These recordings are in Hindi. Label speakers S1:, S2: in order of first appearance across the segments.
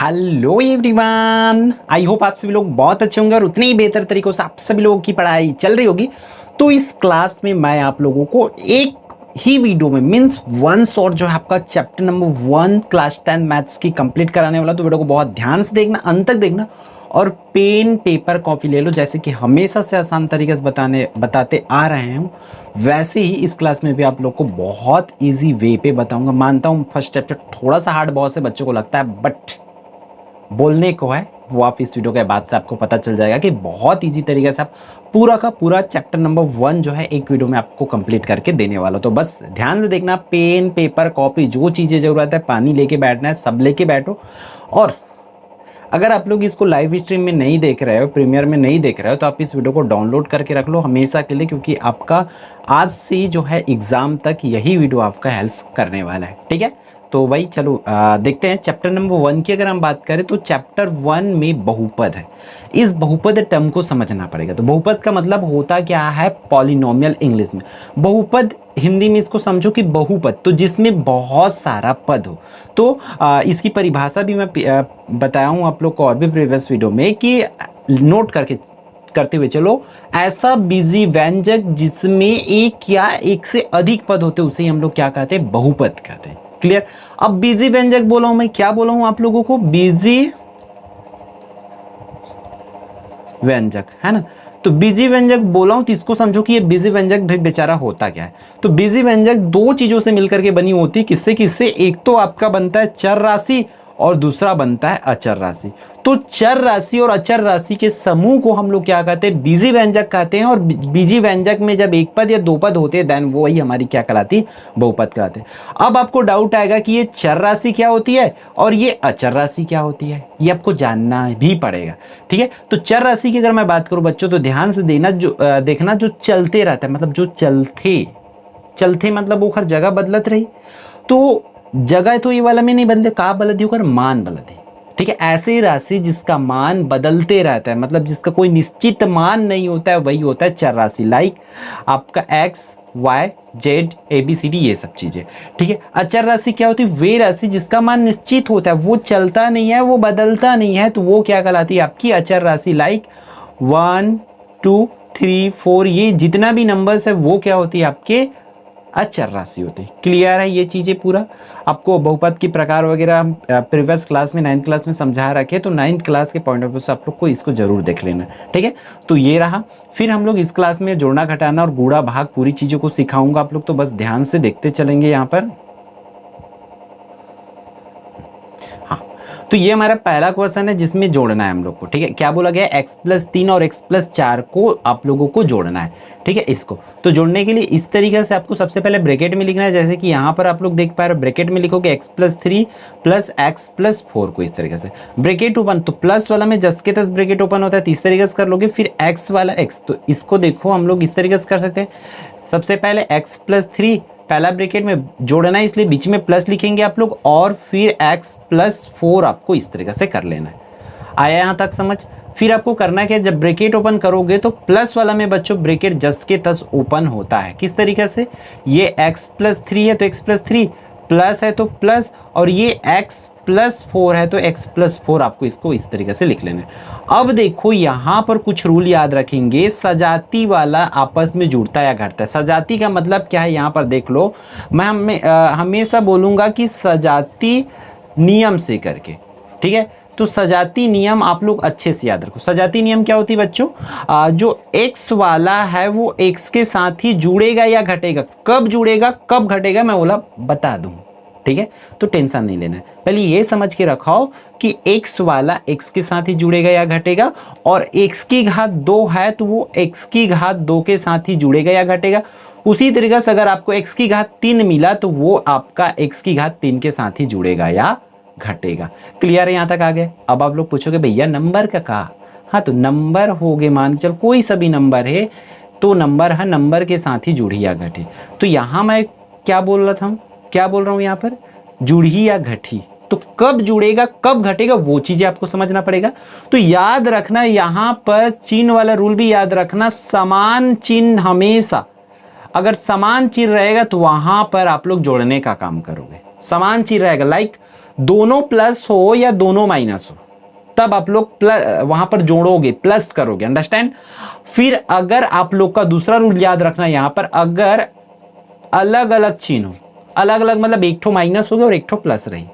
S1: हेलो एवरीवन, आई होप आप सभी लोग बहुत अच्छे होंगे और उतने ही बेहतर तरीकों से आप सभी लोगों की पढ़ाई चल रही होगी। तो इस क्लास में मैं आप लोगों को एक ही वीडियो में मीन्स वन शॉट जो है आपका चैप्टर नंबर 1 क्लास 10 मैथ्स की कंप्लीट कराने वाला। तो वीडियो को बहुत ध्यान से देखना, अंत तक देखना और पेन पेपर कॉपी ले लो। जैसे कि हमेशा से आसान तरीके से बताते आ रहे हूँ, वैसे ही इस क्लास में भी आप लोग को बहुत इजी वे पे बताऊंगा। मानता हूँ फर्स्ट चैप्टर थोड़ा सा हार्ड बहुत से बच्चों को लगता है, बट बोलने को है वो आप इस वीडियो के बाद से आपको पता चल जाएगा कि बहुत इजी तरीके से आप पूरा का पूरा चैप्टर नंबर 1 जो है एक वीडियो में आपको कंप्लीट करके देने वाला। तो बस ध्यान से देखना, पेन पेपर कॉपी जो चीज़ें जरूरत है, पानी लेके बैठना है, सब लेके बैठो। और अगर आप लोग इसको लाइव स्ट्रीम में नहीं देख रहे हो, प्रीमियर में नहीं देख रहे हो, तो आप इस वीडियो को डाउनलोड करके रख लो हमेशा के लिए, क्योंकि आपका आज से जो है एग्ज़ाम तक यही वीडियो आपका हेल्प करने वाला है। ठीक है, तो भाई चलो देखते हैं चैप्टर नंबर 1 की। अगर हम बात करें तो चैप्टर 1 में बहुपद है। इस बहुपद टर्म को समझना पड़ेगा। तो बहुपद का मतलब होता क्या है पॉलिनोमियल इंग्लिश में। बहुपद हिंदी में इसको समझो कि बहुपद, तो जिसमें बहुत सारा पद हो। तो इसकी परिभाषा भी मैं बताया हूँ आप लोग को और भी प्रीवियस वीडियो में, कि नोट करते हुए चलो, ऐसा बीजी व्यंजक जिसमें एक या एक से अधिक पद होते उसे हम लोग क्या कहते हैं, बहुपद कहते हैं। क्लियर। अब बीजी व्यंजक बोला हूं मैं, क्या बोला हूं आप लोगों को, बीजी व्यंजक, है ना। तो बीजी व्यंजक बोला हूं तो इसको समझो कि ये बीजी व्यंजक भाई बेचारा होता क्या है। तो बीजी व्यंजक दो चीजों से मिलकर के बनी होती है। किससे किससे, एक तो आपका बनता है चर राशि और दूसरा बनता है अचर राशि। तो चर राशि और अचर राशि के समूह को हम लोग क्या कहते हैं, बीजी व्यंजक कहते हैं। और बीजी व्यंजक में जब एक पद या दो पद होते हैं देन वही हमारी क्या कहलाती है, बहुपद कहलाते हैं। अब आपको डाउट आएगा कि ये चर राशि क्या होती है और ये अचर राशि क्या होती है, ये आपको जानना भी पड़ेगा। ठीक है, तो चर राशि की अगर मैं बात करूं बच्चों, तो ध्यान से देना, जो देखना जो चलते रहता है, मतलब जो चलते मतलब वो हर जगह बदलत रही। तो जगह तो ये वाला में नहीं बदले, कहाँ बदलती होकर, मान बदलती। ठीक है, ऐसी राशि जिसका मान बदलते रहता है, मतलब जिसका कोई निश्चित मान नहीं होता है, वही होता है चर राशि। लाइक आपका X Y Z A B C D ये सब चीजें। ठीक है, अचर राशि क्या होती है, वे राशि जिसका मान निश्चित होता है, वो चलता नहीं है, वो बदलता नहीं है, तो वो क्या कहलाती है, आपकी अचर राशि। लाइक 1 2 3 4 ये जितना भी नंबर्स है वो क्या होती है, आपके अचर राशि होती है। क्लियर है ये चीजें पूरा। आपको बहुपद की प्रकार वगैरह हम प्रीवियस क्लास में 9th क्लास में समझा रखे, तो 9th क्लास के पॉइंट ऑफ व्यू से आप लोग को इसको जरूर देख लेना। ठीक है, तो ये रहा। फिर हम लोग इस क्लास में जोड़ना घटाना और गुणा भाग पूरी चीजों को सिखाऊंगा आप लोग, तो बस ध्यान से देखते चलेंगे यहाँ पर। हाँ, तो ये हमारा पहला क्वेश्चन है जिसमें जोड़ना है हम लोग को। ठीक है, क्या बोला गया, x+3 और x+4 को आप लोगों को जोड़ना है। ठीक है, इसको तो जोड़ने के लिए इस तरीके से आपको सबसे पहले ब्रैकेट में लिखना है। जैसे कि यहाँ पर आप लोग देख पा रहे हो, ब्रैकेट में लिखोगे x+3 प्लस x+4 को इस तरीके से ब्रैकेट ओपन। तो प्लस वाला में जस के तस ब्रैकेट ओपन होता है, तो इस तरीके से कर लोगे। फिर x वाला x, तो इसको देखो हम लोग इस तरीके से कर सकते हैं। सबसे पहले x+3 पहला ब्रैकेट में जोड़ना है, इसलिए बीच में प्लस लिखेंगे आप लोग, और फिर x+4 आपको इस तरीके से कर लेना है। आया यहाँ तक समझ। फिर आपको करना क्या है, जब ब्रैकेट ओपन करोगे तो प्लस वाला में बच्चों ब्रैकेट जस के तस ओपन होता है। किस तरीके से, ये x+3 है तो x+3 प्लस है तो प्लस, और ये x+4 है तो x+4 आपको इसको इस तरीके से लिख लेना है। अब देखो यहाँ पर कुछ रूल याद रखेंगे, सजाती वाला आपस में जुड़ता या घटता है। सजाती का मतलब क्या है, यहाँ पर देख लो, मैं हमेशा बोलूँगा कि सजाती नियम से करके। ठीक है, तो सजाती नियम आप लोग अच्छे से याद रखो। सजाती नियम क्या होती है बच्चों, जो x वाला है वो x के साथ ही जुड़ेगा या घटेगा। कब जुड़ेगा कब घटेगा मैं बोला बता दूं। ठीक है, तो टेंशन नहीं लेना है, पहले ये समझ के रखाओ कि x वाला x के साथ ही जुड़ेगा या घटेगा, और x की घात 2 है तो वो x की घात 2 के साथ ही जुड़ेगा या घटेगा। उसी तरीके से अगर आपको x की घात 3 मिला तो वो आपका x की घात 3 के साथ ही जुड़ेगा या घटेगा। क्लियर है, यहाँ तक आ गए। अब आप लोग पूछोगे भैया नंबर का कहा, हाँ तो नंबर हो गए, मान चल कोई सा भी नंबर है तो नंबर है, नंबर के साथ ही जुड़ी या घटी। तो यहाँ मैं क्या बोल रहा था, क्या बोल रहा हूँ यहाँ पर, जुड़ी या घटी। तो कब जुड़ेगा कब घटेगा वो चीजें आपको समझना पड़ेगा। तो याद रखना यहाँ पर चिन्ह वाला रूल भी याद रखना, समान चिन्ह हमेशा, अगर समान चिन्ह रहेगा तो वहां पर आप लोग जोड़ने का काम करोगे। समान चिन्ह रहेगा, लाइक दोनों प्लस हो या दोनों माइनस हो, तब आप लोग प्लस वहां पर जोड़ोगे, प्लस करोगे, अंडरस्टैंड। फिर अगर आप लोग का दूसरा रूल याद रखना, यहां पर अगर अलग अलग चिन्ह हो, अलग अलग मतलब एक ठो माइनस हो गया और एक ठो प्लस रही,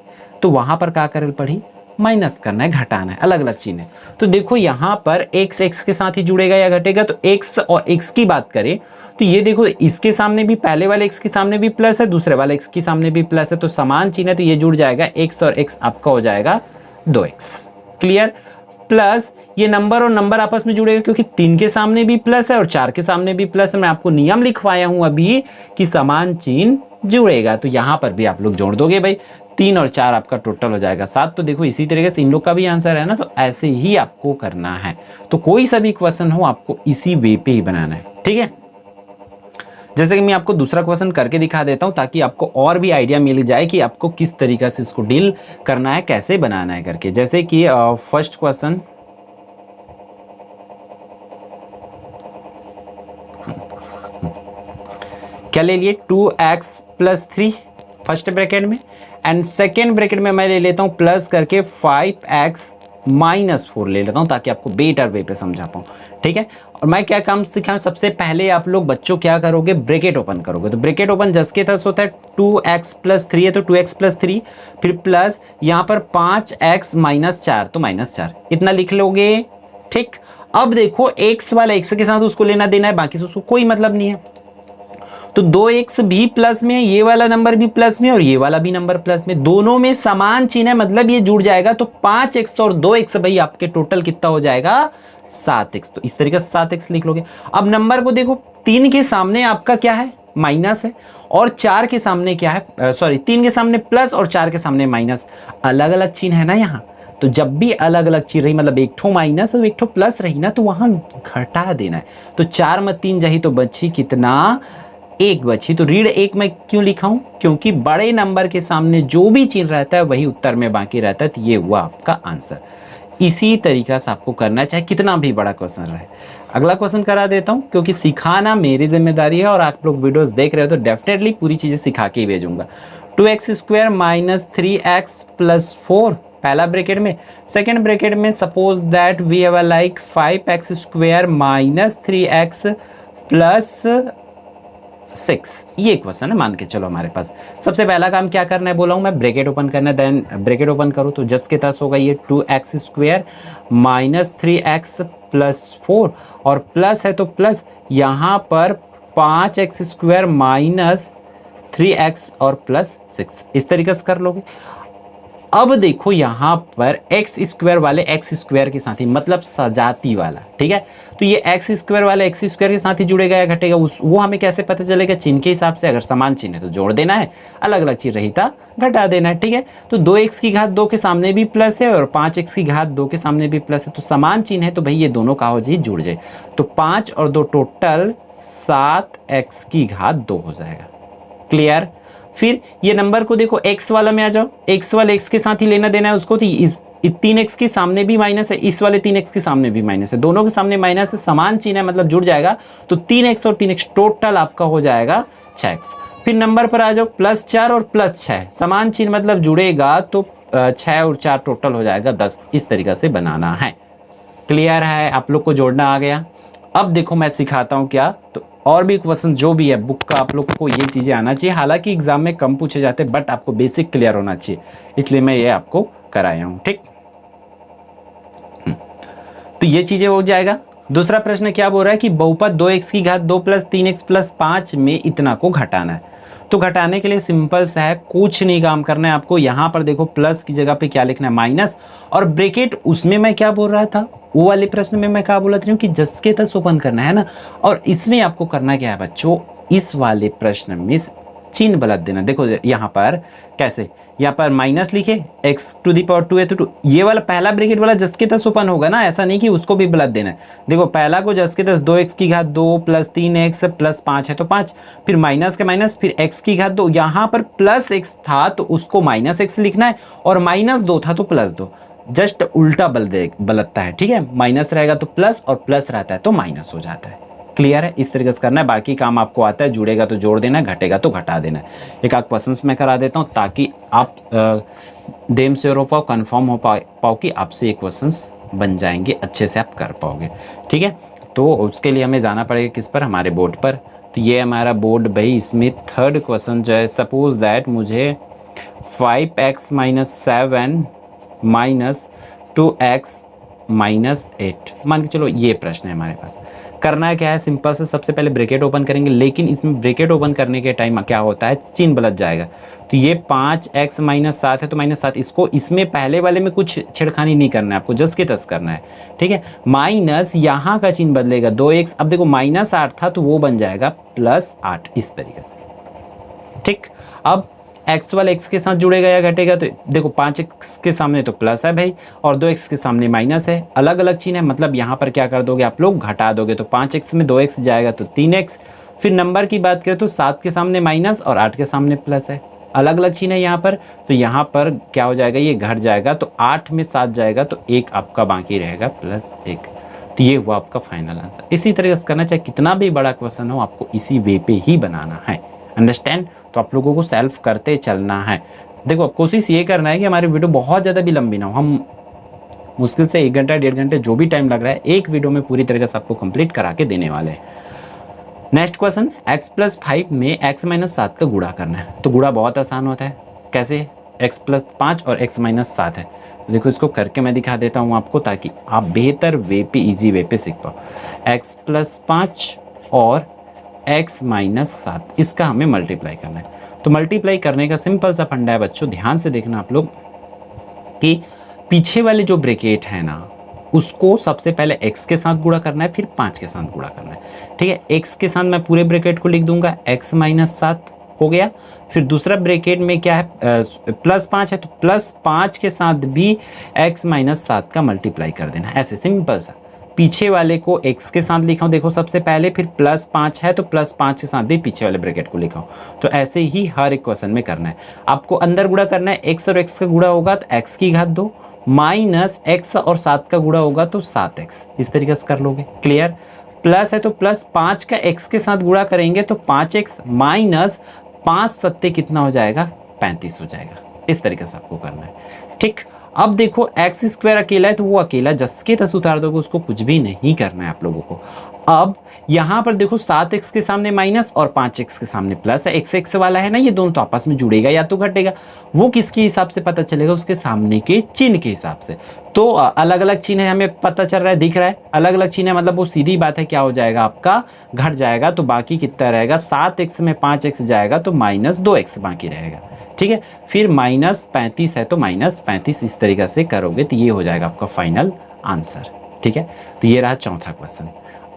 S1: तो वहां पर क्या करे पड़ी, माइनस करना है, घटाना है, अलग अलग चिन्ह है। तो देखो यहां पर x x के साथ ही जुड़ेगा या घटेगा, तो x और x की बात करें तो ये देखो इसके सामने भी, पहले वाले x के सामने भी प्लस है, दूसरे वाले x के सामने भी प्लस है, तो समान चिन्ह है, तो ये जुड़ जाएगा, x और x आपका हो जाएगा 2x। क्लियर। प्लस ये नंबर और नंबर आपस में जुड़ेगा, क्योंकि 3 के सामने भी प्लस है और 4 के सामने भी प्लस है। मैं आपको नियम लिखवाया हूं अभी कि समान चिन्ह जुड़ेगा, तो यहां पर भी आप लोग जोड़ दोगे भाई, 3 और 4 आपका टोटल हो जाएगा 7। तो देखो इसी तरीके से इन लोग का भी आंसर है ना, तो ऐसे ही आपको करना है। तो कोई सा भी क्वेश्चन हो आपको इसी वे पे ही बनाना है, ठीक है। जैसे कि मैं आपको दूसरा क्वेश्चन करके दिखा देता हूं, ताकि आपको और भी आइडिया मिल जाए कि आपको किस तरीके से इसको डील करना है, कैसे बनाना है करके। जैसे कि फर्स्ट क्वेश्चन, क्या ले लिए 2x + 3 फर्स्ट ब्रैकेट में, एंड सेकेंड ब्रैकेट में मैं ले लेता हूं प्लस करके 5x - 4 ले लेता हूं, ताकि आपको बेटर वे पे समझा पाऊं, ठीक है। और मैं क्या काम सिखाऊं, सबसे पहले आप लोग बच्चों क्या करोगे, ब्रैकेट ओपन करोगे। तो ब्रैकेट ओपन जस के तस होता है, 2x + 3 है तो 2x + 3, फिर प्लस यहाँ पर 5x - 4 तो -4, इतना लिख लोगे, ठीक। अब देखो x वाला x के साथ उसको लेना देना है, बाकी से उसको कोई मतलब नहीं है। तो 2x भी प्लस में है, ये वाला नंबर भी प्लस में और ये वाला भी नंबर प्लस में, दोनों में समान चिन्ह है, मतलब ये जुड़ जाएगा। तो 5x और 2x भाई आपके टोटल कितना हो जाएगा, 7x। तो इस तरीके से 7x लिख लोगे। अब नंबर को देखो, 3 के सामने आपका क्या है, माइनस है, और 4 के सामने क्या है, सॉरी 3 के सामने प्लस और 4 के सामने माइनस, अलग अलग चिन्ह है ना यहाँ। तो जब भी अलग अलग चीज रही, मतलब एक ठो माइनस और एक ठो प्लस रही ना, तो वहां घटा देना है। तो 4 में 3 जाही तो बची कितना, 1 बची। तो रीड 1 मैं क्यों लिखा हूं, क्योंकि बड़े नंबर के सामने जो भी चिन्ह रहता है वही उत्तर में बाकी रहता है। तो ये हुआ आपका आंसर। इसी तरीका से आपको करना है, चाहे कितना भी बड़ा क्वेश्चन रहे। अगला क्वेश्चन करा देता हूं, क्योंकि सिखाना मेरी जिम्मेदारी है और आप लोग वीडियोस देख रहे हो तो डेफिनेटली पूरी चीजें सिखा के ही भेजूंगा। 2x² - 3x + 4 पहला ब्रैकेट में, सेकेंड ब्रैकेट में suppose that we have like 5x² - 3x + 6, ये क्वेश्चन है, मान के चलो हमारे पास। सबसे पहला काम क्या करना है बोला हूं मैं, ब्रैकेट ओपन करना है। देन ब्रैकेट ओपन करो तो जस्ट के तस होगा ये 2x² - 3x + 4, और प्लस है तो प्लस यहाँ पर 5x² - 3x और +6, इस तरीके से कर लोगे। अब देखो यहां पर x² वाले x² के साथ ही, मतलब सजाती वाला, ठीक है। तो ये x² वाले x² के साथ ही जुड़ेगा या घटेगा, वो हमें कैसे पता चलेगा, चिन्ह के हिसाब से। अगर समान चिन्ह है तो जोड़ देना है, अलग अलग चीज रही था घटा देना है, ठीक है। तो 2x² के सामने भी प्लस है और 5x² के सामने भी प्लस है, तो समान चिन्ह है, तो भाई ये दोनों का हो जाए, जुड़ जाए। तो 5 और 2 टोटल 7x² हो जाएगा। क्लियर। फिर ये नंबर को देखो, x वाला में आ जाओ, x वाले x के साथ ही लेना देना है उसको। तो इस 3x के सामने भी माइनस है, इस वाले 3x के सामने भी माइनस है, दोनों के सामने माइनस है, समान चिन्ह है, मतलब जुड़ जाएगा। तो 3x और 3x टोटल आपका हो जाएगा 6x। फिर नंबर पर आ जाओ, +4 और +6 समान चिन्ह, मतलब जुड़ेगा, तो 6 और 4 टोटल हो जाएगा 10। इस तरीके से बनाना है। क्लियर है, आप लोग को जोड़ना आ गया। अब देखो मैं सिखाता हूँ क्या, तो और भी क्वेश्चन जो भी है बुक का, आप लोग को ये चीजें आना चाहिए। हालांकि एग्जाम में कम पूछे जाते हैं, बट आपको बेसिक क्लियर होना चाहिए, इसलिए मैं ये आपको कराया हूं, ठीक। तो ये चीजें हो जाएगा। दूसरा प्रश्न क्या बोल रहा है कि बहुपद 2x² 2 + 3x + 5 में इतना को घटाना है। तो घटाने के लिए सिंपल सा है, कुछ नहीं काम करना है आपको। यहां पर देखो प्लस की जगह पे क्या लिखना है, माइनस, और ब्रैकेट उसमें मैं क्या बोल रहा था, वो वाले प्रश्न में मैं क्या बोला था कि जस के तस ओपन करना है ना। और इसमें आपको करना क्या है बच्चों, इस वाले प्रश्न में चिन्ह बदल देना। देखो यहाँ पर कैसे, यहाँ पर माइनस लिखे, x⁴ है तो 2, ये वाला पहला ब्रैकेट वाला जस के तस ओपन होगा ना, ऐसा नहीं कि उसको भी बदल देना है। देखो पहला को जस के तस 2x² 2 + 3x + 5 है तो 5, फिर माइनस के माइनस, फिर x², यहाँ पर +x था तो उसको -x लिखना है, और -2 था तो +2, जस्ट उल्टा बलतता है, ठीक है। माइनस रहेगा तो प्लस और प्लस रहता है तो माइनस हो जाता है। क्लियर है? इस तरीके से करना है, बाकी काम आपको आता है, जुड़ेगा तो जोड़ देना है, घटेगा तो घटा देना है। एक आध क्वेश्चंस मैं करा देता हूँ ताकि आप देम श्योर हो पाओ, कन्फर्म हो पाओ कि आपसे ये क्वेश्चंस बन जाएंगे, अच्छे से आप कर पाओगे। ठीक है, तो उसके लिए हमें जाना पड़ेगा किस पर, हमारे बोर्ड पर। तो ये हमारा बोर्ड भाई, इसमें थर्ड क्वेश्चन जो है, सपोज दैट मुझे 5x minus 7 minus 2x minus 8, मान के चलो ये प्रश्न है हमारे पास। करना क्या है, सिंपल से सबसे पहले ब्रैकेट ओपन करेंगे, लेकिन इसमें ब्रैकेट ओपन करने के टाइम क्या होता है, चिन्ह बदल जाएगा। तो ये 5x माइनस 7 है तो माइनस 7, इसको इसमें पहले वाले में कुछ छेड़खानी नहीं करना है आपको, जस्ट के तस करना है। ठीक है, माइनस यहाँ का चिन्ह बदलेगा 2x, अब देखो माइनस 8 था तो वो बन जाएगा प्लस 8, इस तरीके से। ठीक, अब x वाला x के साथ जुड़ेगा या घटेगा, तो देखो 5x के सामने तो प्लस है भाई, और 2x के सामने माइनस है, अलग अलग चिन्ह है, मतलब यहाँ पर क्या कर दोगे आप लोग, घटा दोगे। तो 5x में 2x जाएगा तो 3x। फिर नंबर की बात करें तो 7 के सामने माइनस और 8 के सामने प्लस है, अलग अलग चिन्ह है यहाँ पर, तो यहाँ पर क्या हो जाएगा, ये घट जाएगा, तो 8 में 7 जाएगा तो 1 आपका बाकी रहेगा प्लस 1। तो ये हुआ आपका फाइनल आंसर। इसी तरीके से करना, चाहे कितना भी बड़ा क्वेश्चन हो, आपको इसी वे पे ही बनाना है। अंडरस्टैंड? तो आप लोगों को सेल्फ करते चलना है। देखो कोशिश ये करना है कि हमारी वीडियो बहुत ज़्यादा भी लंबी ना हो, हम मुश्किल से 1 घंटा 1.5 घंटे जो भी टाइम लग रहा है, एक वीडियो में पूरी तरीके से आपको कंप्लीट करा के देने वाले हैं। नेक्स्ट क्वेश्चन, x प्लस 5 में x माइनस 7 का गुणा करना है। तो गुणा बहुत आसान होता है, कैसे, x प्लस 5 और x माइनस 7 है। तो देखो इसको करके मैं दिखा देता हूँ आपको, ताकि आप बेहतर वे पे, ईजी वे पे सीख पाओ। x प्लस 5 और x माइनस 7, इसका हमें मल्टीप्लाई करना है। तो मल्टीप्लाई करने का सिंपल सा फंडा है बच्चों, ध्यान से देखना आप लोग, कि पीछे वाले जो ब्रैकेट है ना, उसको सबसे पहले x के साथ गुणा करना है, फिर 5 के साथ गुणा करना है। ठीक है, x के साथ मैं पूरे ब्रैकेट को लिख दूंगा, x माइनस 7 हो गया। फिर दूसरा ब्रैकेट में क्या है, प्लस 5 है, तो प्लस 5 के साथ भी x माइनस 7 का मल्टीप्लाई कर देना, ऐसे सिंपल सा। पीछे वाले को x के साथ लिखा हूँ, देखो सबसे पहले, फिर प्लस 5 है तो प्लस 5 के साथ भी पीछे वाले ब्रैकेट को लिखा हूँ। तो ऐसे ही हर एक क्वेश्चन में करना है। आपको अंदर गुणा करना है, x और x का गुणा होगा तो x की घात 2, माइनस x और 7 का गुणा होगा तो 7x, इस तरीके से कर लोगे। क्लियर? प्लस है तो प्लस 5 का x के साथ गुणा करेंगे तो 5x, माइनस 5 सत्ते कितना हो जाएगा, 35 हो जाएगा। इस तरीके से आपको करना है। ठीक, अब देखो एक्स स्क्वायर अकेला है तो वो अकेला जस के तस उतार दोगे, उसको कुछ भी नहीं करना है आप लोगों को। अब यहाँ पर देखो 7x के सामने माइनस और 5x के सामने प्लस है, x x वाला है ना, ये दोनों तो आपस में जुड़ेगा या तो घटेगा। वो किसके हिसाब से पता चलेगा, उसके सामने के चिन्ह के हिसाब से। तो अलग अलग चिन्ह है, हमें पता चल रहा है, दिख रहा है, अलग अलग चिन्ह है, मतलब वो सीधी बात है, क्या हो जाएगा आपका, घट जाएगा। तो बाकी कितना रहेगा, 7x में 5x जाएगा तो माइनस 2x बाकी रहेगा। ठीक है, फिर माइनस 35 है तो माइनस 35, इस तरीके से करोगे तो ये हो जाएगा आपका फाइनल आंसर। ठीक है, तो ये रहा चौथा क्वेश्चन।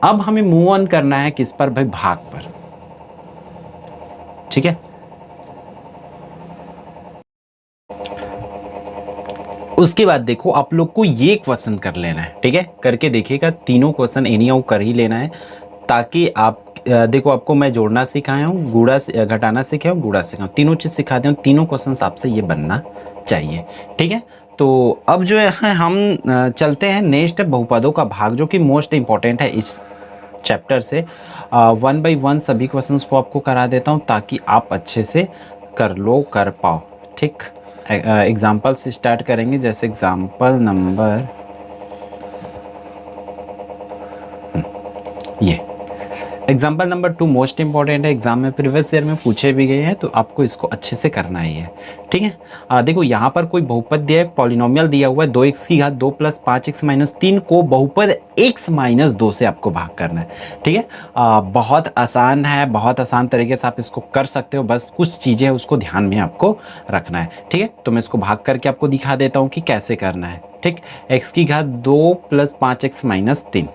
S1: अब हमें मूव ऑन करना है किस पर भाई, भाग पर। ठीक है, उसके बाद देखो आप लोग को ये क्वेश्चन कर लेना है। ठीक है, करके देखिएगा, तीनों क्वेश्चन एनी हाउ कर ही लेना है, ताकि आप देखो आपको मैं जोड़ना सिखाया हूँ, गुणा घटाना सिखाया हूँ, गुणा सिखाया हूँ, तीनों चीज़ सिखाते हूँ, तीनों क्वेश्चन आपसे ये बनना चाहिए। ठीक है, तो अब जो है हम चलते हैं नेक्स्ट बहुपदों का भाग, जो कि मोस्ट इंपॉर्टेंट है इस चैप्टर से। 1 बाई 1 सभी क्वेश्चंस को आपको करा देता हूँ, ताकि आप अच्छे से कर पाओ। ठीक, एग्जाम्पल से स्टार्ट करेंगे, जैसे एग्जाम्पल नंबर ये एग्जाम्पल नंबर 2 मोस्ट इंपॉर्टेंट है, एग्जाम में प्रीवियस ईयर में पूछे भी गए हैं, तो आपको इसको अच्छे से करना ही है। ठीक है, देखो यहाँ पर कोई बहुपद दिया है, पॉलिनोमियल दिया हुआ है, 2x की घात 2 प्लस 5x माइनस 3 को बहुपद x माइनस 2 से आपको भाग करना है। ठीक है, बहुत आसान है, बहुत आसान तरीके से आप इसको कर सकते हो, बस कुछ चीज़ें हैं उसको ध्यान में आपको रखना है। ठीक है, तो मैं इसको भाग करके आपको दिखा देता हूँ कि कैसे करना है। ठीक, x की घात 2 प्लस 5x माइनस 3,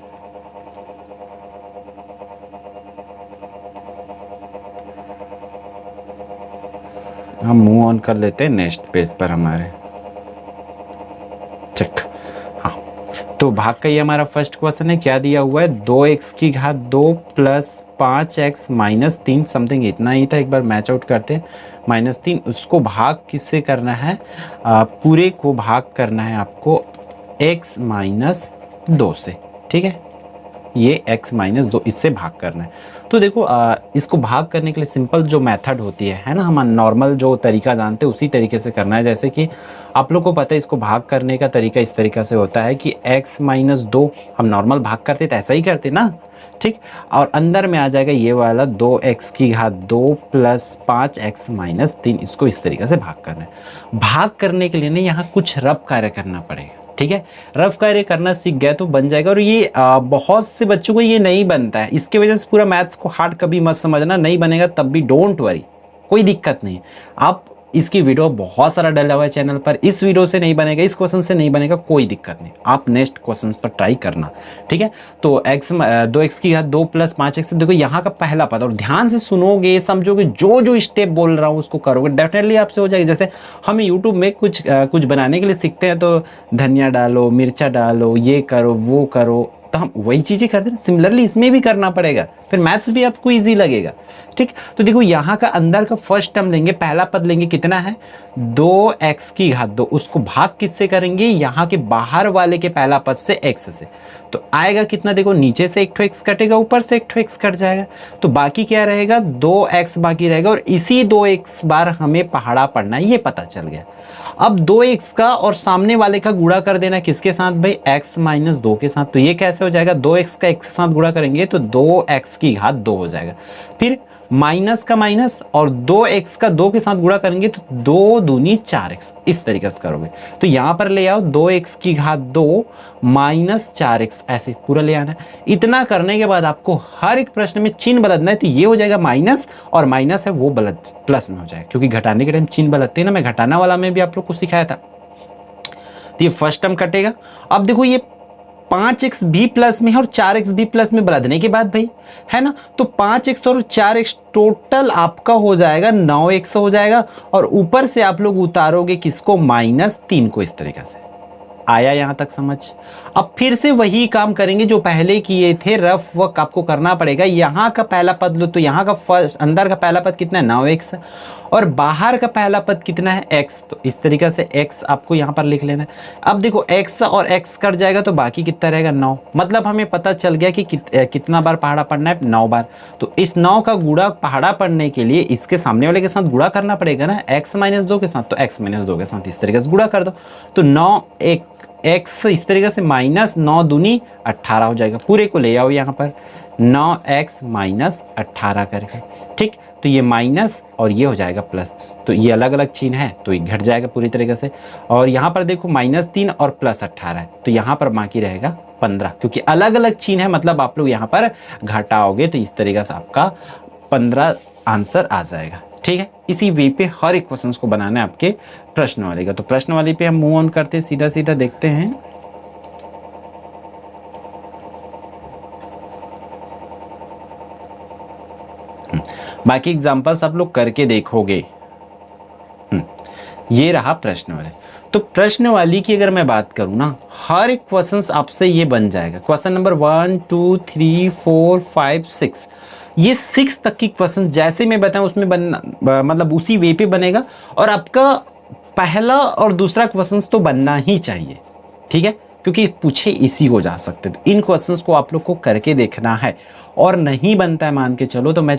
S1: हम मूव ऑन कर लेते हैं नेक्स्ट पेज पर हमारे। चेक, हाँ, तो भाग का ये हमारा फर्स्ट क्वेश्चन है, क्या दिया हुआ है, 2x की घात 2 प्लस 5x माइनस 3, समथिंग इतना ही था, एक बार मैच आउट करते हैं, माइनस 3, उसको भाग किससे करना है, पूरे को भाग करना है आपको x माइनस 2 से। ठीक है, ये x माइनस 2 इससे भाग करना है। तो देखो इसको भाग करने के लिए सिंपल जो मेथड होती है ना, हम नॉर्मल जो तरीका जानते हैं उसी तरीके से करना है। जैसे कि आप लोग को पता है इसको भाग करने का तरीका इस तरीक़ा से होता है कि x माइनस 2 हम नॉर्मल भाग करते तो ऐसा ही करते ना, ठीक। और अंदर में आ जाएगा ये वाला 2x की घात 2 प्लस 5x माइनस 3, इसको इस तरीके से भाग करना है। भाग करने के लिए ना यहाँ कुछ रफ कार्य करना पड़ेगा, ठीक है। रफ कार्य करना सीख गया तो बन जाएगा। और ये बहुत से बच्चों को ये नहीं बनता है, इसके वजह से पूरा मैथ्स को हार्ड कभी मत समझना, नहीं बनेगा तब भी डोंट वरी, कोई दिक्कत नहीं। आप इसकी वीडियो बहुत सारा डला हुआ है चैनल पर, इस वीडियो से नहीं बनेगा, इस क्वेश्चन से नहीं बनेगा, कोई दिक्कत नहीं, आप नेक्स्ट क्वेश्चन पर ट्राई करना, ठीक है। तो दो एक्स की घात 2 प्लस 5x, देखो यहाँ का पहला पद, और ध्यान से सुनोगे समझोगे, जो जो स्टेप बोल रहा हूँ उसको करोगे डेफिनेटली आपसे हो जाएगी। जैसे हम यूट्यूब में कुछ बनाने के लिए सीखते हैं तो धनिया डालो, मिर्चा डालो, ये करो वो करो, तो हम वही चीज़ें करते हैं। सिमिलरली इसमें भी करना पड़ेगा, फिर मैथ्स भी आपको इजी लगेगा, ठीक। तो देखो यहाँ का अंदर का फर्स्ट टर्म लेंगे, पहला पद लेंगे, कितना है 2x की घात 2, उसको भाग किससे करेंगे, यहाँ के बाहर वाले के पहला पद से x से, तो आएगा कितना, देखो नीचे से एक ठो x कटेगा, ऊपर से एक ठो x कट जाएगा, तो बाकी क्या रहेगा 2x बाकी रहेगा। और इसी 2x बार हमें पहाड़ा पढ़ना है, ये पता चल गया। अब 2x का और सामने वाले का गुणा कर देना किसके साथ भाई, x माइनस 2 के साथ। तो ये कैसे हो जाएगा, 2x का x के साथ गुणा करेंगे तो 2x की घात 2 हो जाएगा। फिर माइनस का माइनस और 2x का 2 के साथ गुणा करेंगे तो 2 दूनी 4x, इस तरीके से करोगे। तो यहाँ पर ले आओ 2x की घात 2 माइनस 4x, ऐसे पूरा ले आना है। इतना करने के बाद आपको हर एक प्रश्न में चिन्ह बदलना है, तो ये हो जाएगा माइनस, और माइनस है वो प्लस में हो जाएगा, क्योंकि घटाने के टाइम चिन्ह बदलते हैं ना, मैं घटाना वाला में भी आप लोग को सिखाया था। तो ये फर्स्ट टर्म कटेगा। अब देखो ये 5x भी प्लस में है और 4x भी प्लस में बदलने के बाद भाई, है ना, तो 5x और 4x टोटल आपका हो जाएगा 9x हो जाएगा। और ऊपर से आप लोग उतारोगे किसको, -3 को, इस तरीके से। आया यहाँ तक समझ। अब फिर से वही काम करेंगे जो पहले किए थे, रफ वर्क आपको करना पड़ेगा। यहाँ का पहला पद लो, तो यहाँ का फर्स्ट अंदर का पहला पद कितना है 9x, और बाहर का पहला पद कितना है x, तो इस तरीके से x आपको यहाँ पर लिख लेना है। अब देखो x और x कट जाएगा तो बाकी कितना रहेगा 9, मतलब हमें पता चल गया कि कितना बार पहाड़ा पढ़ना है, 9 बार। तो इस 9 का गुणा पहाड़ा पढ़ने के लिए इसके सामने वाले के साथ गुणा करना पड़ेगा ना, x माइनस 2 के साथ, तो x माइनस 2 के साथ इस तरीके से गुणा कर दो, तो 9 एक x इस तरीके से माइनस 9 दूनी 18 हो जाएगा। पूरे को ले आओ यहाँ पर 9x माइनस 18 करके, ठीक। तो ये माइनस और ये हो जाएगा प्लस, तो ये अलग अलग चिन्ह है तो ये घट जाएगा पूरी तरीके से। और यहाँ पर देखो -3 और +18 है, तो यहाँ पर बाकी रहेगा 15, क्योंकि अलग अलग चिन्ह है, मतलब आप लोग यहाँ पर घटाओगे तो इस तरीके से आपका 15 आंसर आ जाएगा, ठीक है। इसी वे पे हर एक क्वेश्चन को बनाना है आपके प्रश्न वाले का। तो प्रश्न वाले पे हम मूव ऑन करते, सीधा सीधा देखते हैं। बाकी एग्जांपल्स आप लोग करके देखोगे। ये रहा प्रश्न वाले। तो प्रश्न वाली की अगर मैं बात करूं ना, हर एक क्वेश्चन आपसे ये बन जाएगा। क्वेश्चन नंबर 1 2 3 4 5 6, ये 6 तक की क्वेश्चन जैसे मैं बताऊं उसमें बनना, मतलब उसी वे पे बनेगा। और आपका पहला और दूसरा क्वेश्चन तो बनना ही चाहिए, ठीक है, क्योंकि पूछे इसी हो जा सकते। तो इन क्वेश्चंस को आप लोग को करके देखना है, और नहीं बनता है मान के चलो तो मैं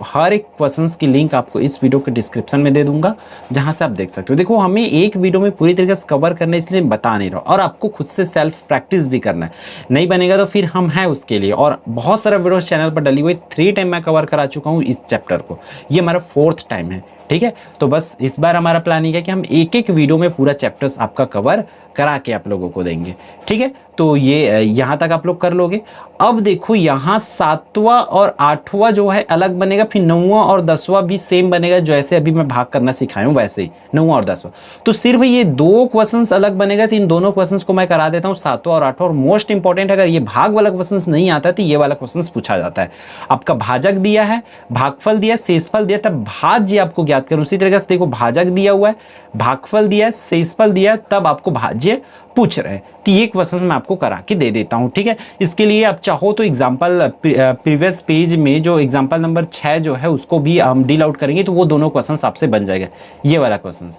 S1: हर एक क्वेश्चंस की लिंक आपको इस वीडियो के डिस्क्रिप्शन में दे दूंगा, जहां से आप देख सकते हो। देखो हमें एक वीडियो में पूरी तरीके से कवर करना है, इसलिए बता नहीं रहा, और आपको खुद से सेल्फ प्रैक्टिस भी करना है। नहीं बनेगा तो फिर हम हैं उसके लिए, और बहुत सारा वीडियो चैनल पर डली हुई, 3 टाइम मैं कवर करा चुका हूँ इस चैप्टर को, ये हमारा 4th टाइम है, ठीक है। तो बस इस बार हमारा प्लानिंग है कि हम एक एक वीडियो में पूरा चैप्टर्स आपका कवर करा के आप लोगों को देंगे, ठीक है। तो ये यहाँ तक आप लोग कर लोगे। अब देखो यहाँ 7वां और 8वां जो है अलग बनेगा, फिर 9वां और 10वां भी सेम बनेगा, जैसे अभी मैं भाग करना सिखाया हूँ वैसे ही 9वां और 10वां। तो सिर्फ ये 2 क्वेश्चंस अलग बनेगा, तो इन दोनों क्वेश्चंस को मैं करा देता हूँ 7वां और 8वां। और मोस्ट इंपॉर्टेंट, अगर ये भाग वाला क्वेश्चंस नहीं आता तो ये वाला क्वेश्चंस पूछा जाता है। आपका भाजक दिया है, भागफल दिया, शेषफल दिया, तब भाज्य आपको ज्ञात करो। उसी तरीके से देखो भाजक दिया हुआ है, भागफल दिया है, शेषफल दिया है, तब आपको भाज्य पूछ रहे हैं। तो ये क्वेश्चन मैं आपको करा के दे देता हूँ, ठीक है। इसके लिए आप चाहो तो एग्जाम्पल प्रीवियस पेज में जो एग्जाम्पल नंबर 6 जो है उसको भी हम डील आउट करेंगे, तो वो दोनों क्वेश्चन आपसे बन जाएगा। ये वाला क्वेश्चन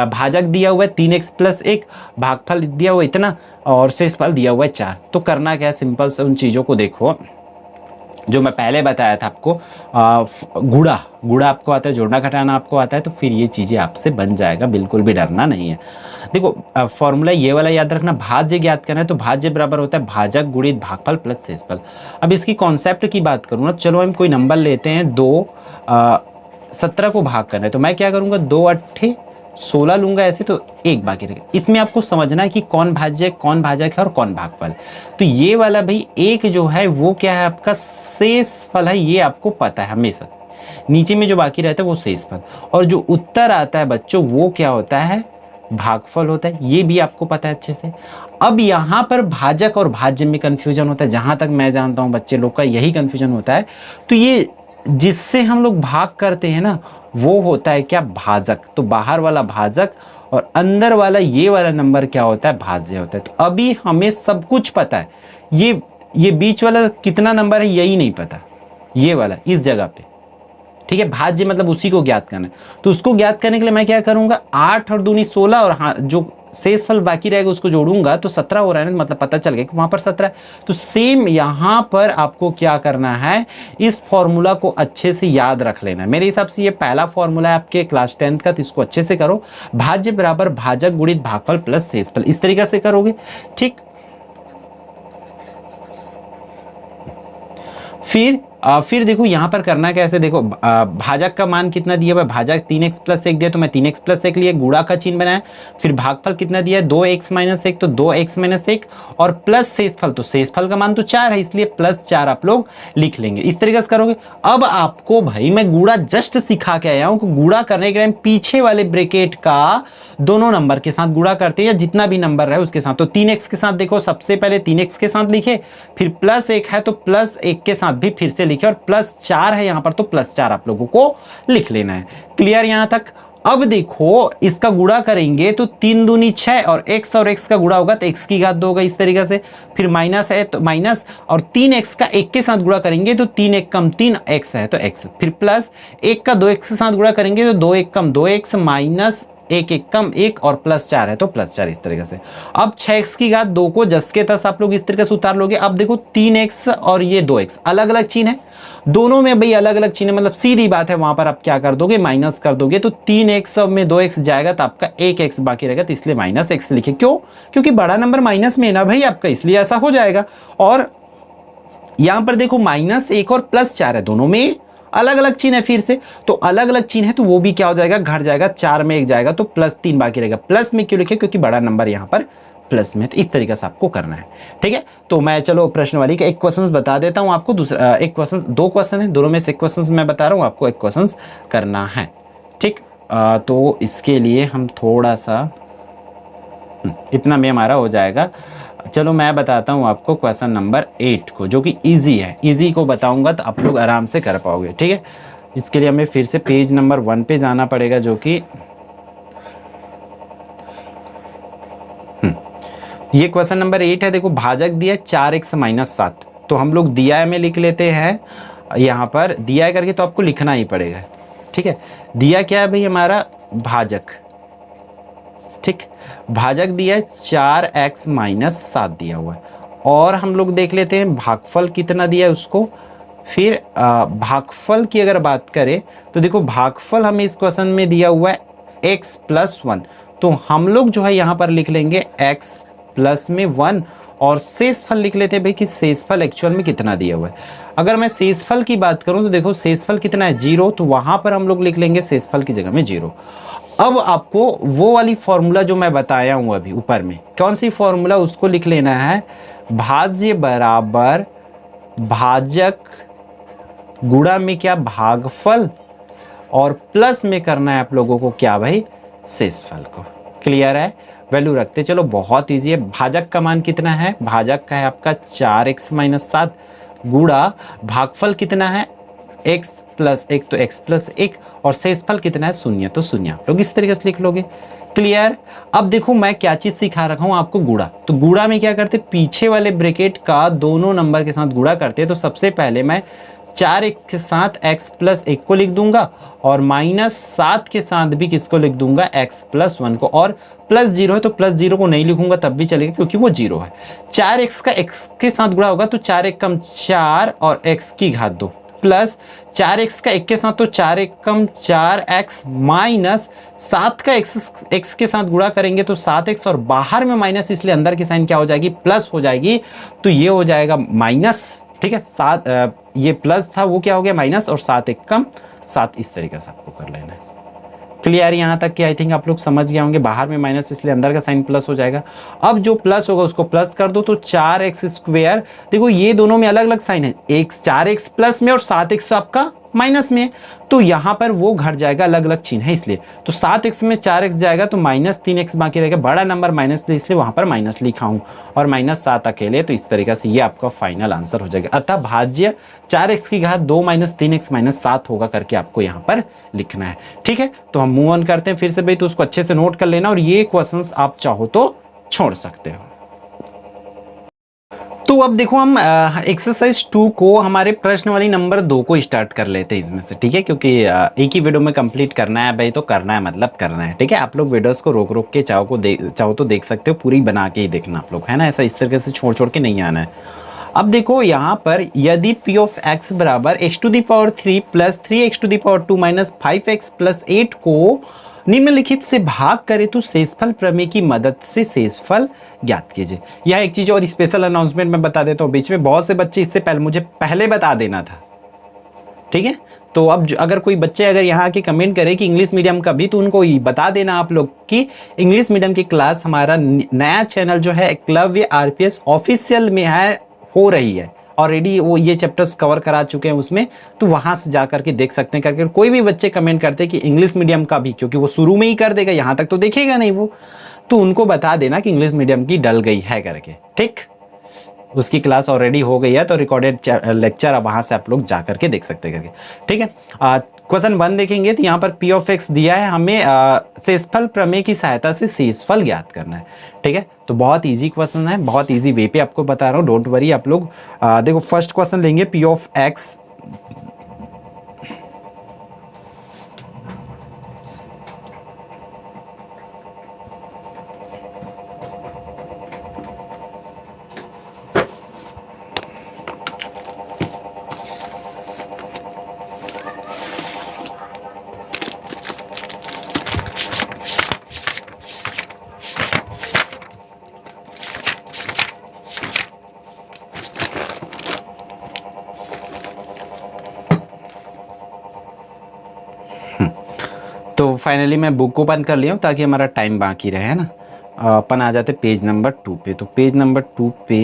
S1: भाजक दिया हुआ है 3x + 1, भागफल दिया हुआ है इतना, और शेषफल दिया हुआ है 4। तो करना क्या है, सिंपल से उन चीज़ों को देखो जो मैं पहले बताया था आपको। गुड़ा आपको आता है, जोड़ना घटाना आपको आता है, तो फिर ये चीज़ें आपसे बन जाएगा, बिल्कुल भी डरना नहीं है। देखो फॉर्मूला ये वाला याद रखना, भाज्य ज्ञात करना है तो भाज्य बराबर होता है भाजक गुणित भागफल प्लस शेषफल। अब इसकी कॉन्सेप्ट की बात करूँ ना, चलो हम कोई नंबर लेते हैं 17 को भाग करना है, तो मैं क्या करूँगा 2 8 16 लूंगा ऐसे, तो 1 बाकी रहेगा। इसमें आपको समझना है कि कौन भाज्य कौन भाजक है और कौन भागफल। तो ये वाला भाई 1 जो है वो क्या है आपका शेषफल है, ये आपको पता है हमेशा। नीचे में जो बाकी रहता है वो शेषफल, और जो उत्तर आता है बच्चों वो क्या होता है, भागफल होता है, ये भी आपको पता है अच्छे से। अब यहाँ पर भाजक और भाज्य में कंफ्यूजन होता है, जहां तक मैं जानता हूँ बच्चे लोग का यही कंफ्यूजन होता है। तो ये जिससे हम लोग भाग करते हैं ना वो होता है क्या, भाजक। तो बाहर वाला भाजक और अंदर वाला ये वाला नंबर क्या होता है, भाज्य होता है। तो अभी हमें सब कुछ पता है, ये बीच वाला कितना नंबर है यही नहीं पता, ये वाला इस जगह पे, ठीक है। भाज्य मतलब उसी को ज्ञात करना है, तो उसको ज्ञात करने के लिए मैं क्या करूंगा 8 और 2 16, और हाँ जो शेषफल बाकी रहेगा उसको जोड़ूंगा तो 17 हो रहा है ना, मतलब पता चल गया कि वहां पर 17 है। तो सेम यहां पर आपको क्या करना है, इस फॉर्मूला को अच्छे से याद रख लेना है। मेरे हिसाब से ये पहला फॉर्मूला है आपके क्लास 10th का, तो इसको अच्छे से करो। भाज्य बराबर भाजक गुणित भागफल प्लस शेषफल, इस तरीके से करोगे, ठीक। फिर देखो यहाँ पर करना कैसे, देखो भाजक का मान कितना दिया हुआ है, भाजक 3x + 1 दिया तो मैं 3x + 1 लिए, गुणा का चिन्ह बनाया। फिर भागफल कितना दिया है 2x - 1, तो 2x - 1, और प्लस शेषफल, तो शेषफल का मान तो 4 है इसलिए +4 आप लोग लिख लेंगे, इस तरीके से करोगे। अब आपको भाई मैं गुणा जस्ट सिखा के आया हूँ कि गुणा करने के टाइम पीछे वाले ब्रैकेट का दोनों नंबर के साथ गुणा करते हैं, या जितना भी नंबर है उसके साथ। तो 3x के साथ देखो, सबसे पहले 3x के साथ लिखे, फिर +1 है तो +1 के साथ भी फिर से लिखे, और +4 है यहाँ पर तो +4 आप लोगों को लिख लेना है। क्लियर यहाँ तक। अब देखो इसका गुणा करेंगे तो 3 दूनी 6, और x का गुणा होगा तो x की घात 2 होगा, इस तरीके से। फिर माइनस है तो माइनस, और 3x का 1 के साथ गुणा करेंगे तो 3 1 कम 3, x है तो x। फिर प्लस 1 का 2x के साथ गुणा करेंगे तो 2 1 कम 2x, माइनस 1 1 कम 1, और +4 है तो +4, इस तरीके से। अब 6x की घात 2 को जस के तस आप लोग इस तरीके से उतार लोगे। अब देखो 3x और ये 2x अलग अलग चिन्ह है, दोनों में भाई अलग अलग चिन्ह, मतलब सीधी बात है, वहां पर आप क्या कर दोगे माइनस कर दोगे, तो 3x में 2x जाएगा तो आपका 1x बाकी रहेगा, तो इसलिए -x लिखे। क्यों, क्योंकि बड़ा नंबर माइनस में है ना भाई आपका, इसलिए ऐसा हो जाएगा। और यहां पर देखो -1 और +4 है, दोनों में अलग अलग चिन्ह है, फिर से तो अलग अलग चिन्ह है तो वो भी क्या हो जाएगा, घट जाएगा, 4 में 1 जाएगा तो +3 बाकी रहेगा। प्लस में क्यों लिखे, क्योंकि बड़ा नंबर यहाँ पर प्लस में, तो इस तरीके से आपको करना है, ठीक है। तो मैं चलो प्रश्न वाली का एक क्वेश्चन बता देता हूँ आपको, दूसरा एक क्वेश्चन, 2 क्वेश्चन है, दोनों में से एक क्वेश्चन मैं बता रहा हूँ आपको, एक क्वेश्चन करना है, ठीक। तो इसके लिए हम थोड़ा सा इतना में हमारा हो जाएगा। चलो मैं बताता हूँ आपको क्वेश्चन नंबर 8 को, जो कि इजी है, इजी को बताऊंगा तो आप लोग आराम से कर पाओगे, ठीक है। इसके लिए हमें फिर से पेज नंबर 1 पे जाना पड़ेगा, जो कि ये क्वेश्चन नंबर 8 है। देखो भाजक दिया 4x - 7, तो हम लोग दिया है में लिख लेते हैं, यहाँ पर दिया है करके तो आपको लिखना ही पड़ेगा, ठीक है। दिया क्या है भाई हमारा, भाजक, ठीक। भाजक दिया है 4x - 7 दिया हुआ है, और हम लोग देख लेते हैं भागफल कितना दिया है उसको। फिर भागफल की अगर बात करें तो देखो भागफल हमें इस क्वेश्चन में दिया हुआ है x + 1, तो हम लोग जो है यहाँ पर लिख लेंगे x + में 1, और शेषफल लिख लेते हैं भाई कि शेषफल एक्चुअल में कितना दिया हुआ है। अगर मैं शेषफल की बात करूं तो देखो शेषफल कितना है 0, तो वहां पर हम लोग लिख लेंगे शेषफल की जगह में 0। अब आपको वो वाली फॉर्मूला जो मैं बताया हूं अभी ऊपर में, कौन सी फॉर्मूला, उसको लिख लेना है, भाज्य बराबर भाजक गुणा में क्या, भागफल, और प्लस में करना है आप लोगों को क्या भाई, शेषफल को। क्लियर है, वैल्यू रखते चलो, बहुत इजी है। भाजक का मान कितना है, भाजक का है आपका 4x - 7 गुणा भागफल कितना है x + 1, तो x + 1, और शेषफल कितना है 0, तो 0 आप लोग इस तरीके से लिख लोगे। क्लियर। अब देखो मैं क्या चीज सिखा रखा हूं आपको, गुणा। तो गुणा में क्या करते, पीछे वाले ब्रैकेट का दोनों नंबर के साथ गुणा करते। तो सबसे पहले मैं 4x के साथ x प्लस 1 को लिख दूंगा और -7 के साथ भी किसको लिख दूंगा, x प्लस 1 को। और प्लस 0 है तो प्लस 0 को नहीं लिखूंगा तब भी चलेगा क्योंकि वो 0 है। 4x का x के साथ गुणा होगा तो 4 एक कम 4 और x की घात 2 प्लस 4x का 1 के साथ तो 4 एक कम 4x माइनस 7 का x के साथ गुणा करेंगे तो 7x और बाहर में माइनस, इसलिए अंदर की साइन क्या हो जाएगी, प्लस हो जाएगी। तो ये हो जाएगा माइनस, ठीक है। 7 ये प्लस था वो क्या हो गया माइनस, और 7 एक कम 7, इस तरीके से आपको कर लेना है। क्लियर यहाँ तक कि आई थिंक आप लोग समझ गए होंगे। बाहर में माइनस इसलिए अंदर का साइन प्लस हो जाएगा। अब जो प्लस होगा उसको प्लस कर दो तो 4x स्क्वायर, देखो ये दोनों में अलग अलग साइन है, एक 4x प्लस में और 7x आपका माइनस में, तो यहाँ पर वो घट जाएगा, अलग अलग चिन्ह है इसलिए। तो 7x में 4x जाएगा तो -3x बाकी रहेगा, बड़ा नंबर माइनस ले इसलिए वहां पर माइनस लिखा हूं, और -7 अकेले। तो इस तरीके से ये आपका फाइनल आंसर हो जाएगा। अतः भाज्य 4x की घात 2 - 3x - 7 होगा करके आपको यहाँ पर लिखना है, ठीक है। तो हम मूव ऑन करते हैं फिर से भाई, तो उसको अच्छे से नोट कर लेना, और ये क्वेश्चन आप चाहो तो छोड़ सकते हो। तो अब देखो हम एक्सरसाइज 2 को, हमारे प्रश्न वाली नंबर 2 को स्टार्ट कर लेते हैं इसमें से, ठीक है। क्योंकि एक ही वीडियो में कंप्लीट करना है भाई, तो करना है मतलब करना है, ठीक है। आप लोग वीडियोस को रोक रोक के चाहो तो देख सकते हो, पूरी बना के ही देखना आप लोग, है ना। ऐसा इस तरीके से छोड़ छोड़ के नहीं आना है। अब देखो यहाँ पर यदि p ऑफ x बराबर x⁻³ plus 3x⁻² minus 5x plus 8 को निम्नलिखित से भाग करे तो शेषफल प्रमेय की मदद से शेषफल ज्ञात कीजिए। यह एक चीज और स्पेशल अनाउंसमेंट में बता देता हूँ, बीच में बहुत से बच्चे इससे पहले मुझे पहले बता देना था, ठीक है। तो अब अगर कोई बच्चे अगर यहाँ के कमेंट करे कि इंग्लिश मीडियम का भी, तो उनको बता देना आप लोग कि इंग्लिश मीडियम की क्लास हमारा नया चैनल जो है एकलव्य RPS ऑफिशियल में है, हो रही है ऑलरेडी। वो ये चैप्टर्स कवर करा चुके हैं उसमें, तो वहां से जाकर के देख सकते हैं करके। कोई भी बच्चे कमेंट करते हैं कि इंग्लिश मीडियम का भी, क्योंकि वो शुरू में ही कर देगा, यहाँ तक तो देखेगा नहीं वो, तो उनको बता देना कि इंग्लिश मीडियम की डल गई है करके, ठीक। उसकी क्लास ऑलरेडी हो गई है, तो रिकॉर्डेड लेक्चर अब वहां से आप लोग जा करके देख सकते हैं करके, ठीक है। क्वेश्चन 1 देखेंगे तो यहाँ पर p ऑफ x दिया है, हमें शेषफल प्रमेय की सहायता से शेषफल ज्ञात करना है, ठीक है। तो बहुत इजी क्वेश्चन है, बहुत इजी वे पे आपको बता रहा हूँ, डोंट वरी आप लोग। देखो फर्स्ट क्वेश्चन लेंगे p ऑफ x, तो फाइनली मैं बुक को ओपन कर लिया हूँ ताकि हमारा टाइम बाकी रहे, है ना। अपन आ जाते पेज नंबर 2 पे। तो पेज नंबर 2 पे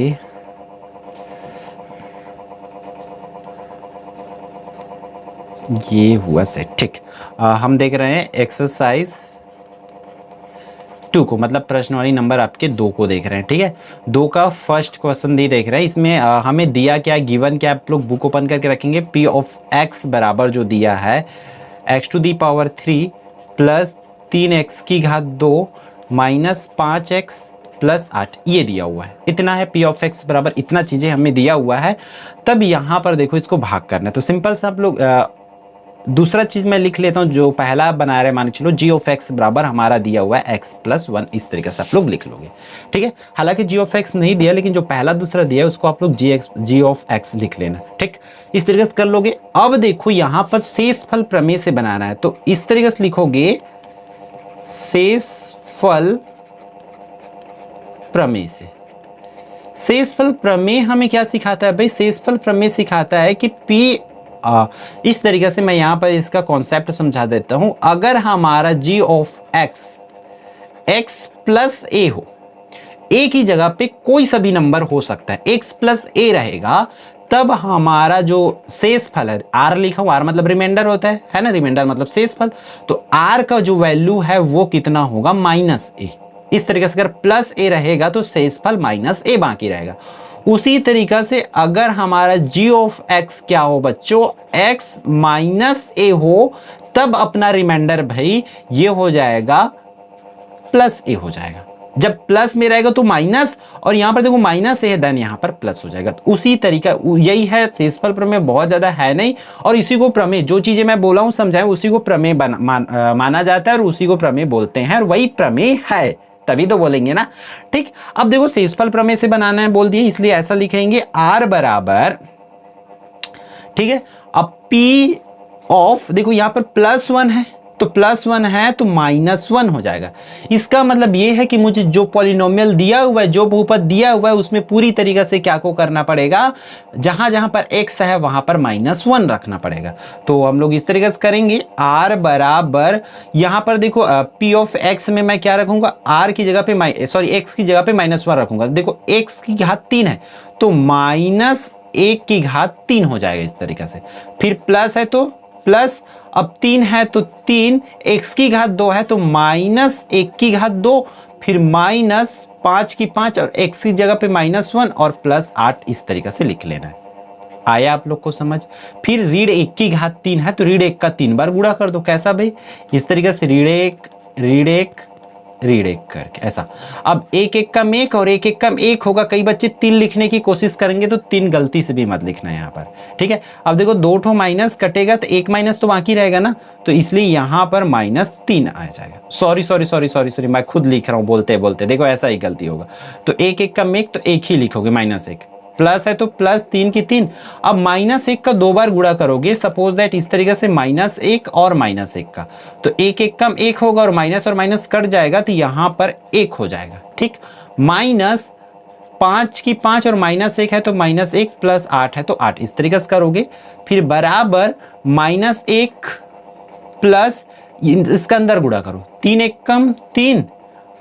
S1: ये हुआ सेट, ठीक। हम देख रहे हैं एक्सरसाइज 2 को, मतलब प्रश्न वाली नंबर आपके 2 को देख रहे हैं, ठीक है। 2 का फर्स्ट क्वेश्चन दी देख रहे हैं। इसमें हमें दिया क्या, गिवन क्या, आप लोग बुक ओपन करके रखेंगे। p ऑफ x बराबर जो दिया है x⁻³ प्लस 3x की घात 2 माइनस 5x प्लस 8, ये दिया हुआ है, इतना है। p ऑफ x बराबर इतना चीजें हमें दिया हुआ है। तब यहाँ पर देखो इसको भाग करना है, तो सिंपल सा आप लोग दूसरा चीज मैं लिख लेता हूँ जो पहला बना रहे, मान चलो g ऑफ x बराबर हमारा दिया हुआ है x प्लस 1, इस तरीके से आप लोग लिख लोगे, ठीक है। हालांकि g ऑफ x नहीं दिया, लेकिन जो पहला दूसरा दिया है उसको आप लोग g ऑफ x लिख लेना, ठीक। इस तरीके से कर लोगे। अब देखो यहाँ पर शेषफल प्रमेय से बनाना है, तो इस तरीके से लिखोगे शेषफल प्रमेय से। शेषफल प्रमेय हमें क्या सिखाता है भाई, शेषफल प्रमेय सिखाता है कि p इस तरीके से मैं यहां पर इसका कॉन्सेप्ट समझा देता हूं। अगर हमारा g of x plus a हो, a की जगह पे कोई सा भी नंबर हो सकता है, x प्लस a रहेगा, तब हमारा जो शेषफल है, r लिखा हूं, r मतलब रिमाइंडर होता है ना, रिमाइंडर मतलब शेषफल, तो r का जो वैल्यू है वो कितना होगा, -a। इस तरीके से अगर प्लस a रहेगा तो शेषफल -a बाकी रहेगा। उसी तरीका से अगर हमारा g ऑफ x क्या हो बच्चों, x माइनस a हो, तब अपना रिमाइंडर भाई ये हो जाएगा प्लस ए हो जाएगा। जब प्लस में रहेगा तो माइनस, और यहां पर देखो माइनस ए है, देन यहां पर प्लस हो जाएगा। तो उसी तरीका यही है, शेषफल प्रमेय बहुत ज्यादा है नहीं, और इसी को प्रमेय, जो चीजें मैं बोला हूं समझाएं, उसी को प्रमेय माना जाता है और उसी को प्रमेय बोलते हैं, और वही प्रमेय है, तभी तो बोलेंगे ना। ठीक, अब देखो शेषफल प्रमेय से बनाना है बोल दिए, इसलिए ऐसा लिखेंगे आर बराबर, ठीक है, अब पी ऑफ, देखो यहां पर +1 है, तो +1 है तो -1 हो जाएगा। इसका मतलब ये है कि मुझे जो पॉलिनोमियल दिया हुआ है, जो बहुपद दिया हुआ है, उसमें पूरी तरीके से क्या को करना पड़ेगा, जहां जहां पर x है वहां पर -1 रखना पड़ेगा। तो हम लोग इस तरीके से करेंगे, r बराबर, यहां पर देखो p ऑफ x में मैं क्या रखूंगा, r की जगह पे x की जगह पे -1 रखूंगा। देखो x की घात 3 है तो -1 की घात 3 हो जाएगा इस तरीके से। फिर प्लस है तो प्लस, अब 3 है तो 3, x की घात 2 है तो -1 की घात 2, फिर -5 की 5, और x की जगह पे -1 और +8 इस तरीके से लिख लेना है। आया आप लोग को समझ। फिर ऋण 1 की घात 3 है तो ऋण 1 का 3 बार गुणा कर दो, कैसा भाई, इस तरीके से ऋण 1 ऋण 1 ऋण 1 करके ऐसा। अब 1 1 का मेक और 1 1 का 1 होगा, कई बच्चे 3 लिखने की कोशिश करेंगे तो 3 गलती से भी मत लिखना यहाँ पर, ठीक है। अब देखो 2 ठो माइनस कटेगा तो 1 माइनस तो बाकी रहेगा ना, तो इसलिए यहाँ पर -3 आ जाएगा। सॉरी मैं खुद लिख रहा हूँ बोलते बोलते, देखो ऐसा ही गलती होगा। तो 1 1 का मेक तो 1 ही लिखोगे, -1, प्लस है तो +3 की 3। अब -1 का 2 बार गुणा करोगे, सपोज दैट इस तरीके से -1 और -1 का, तो 1 1 कम 1 होगा और माइनस कट जाएगा तो यहां पर 1 हो जाएगा, ठीक। -5 की 5 और -1 है तो -1 + 8 है तो 8, इस तरीके से करोगे। फिर बराबर -1 प्लस, इसका अंदर गुणा करो, 3 1 कम 3,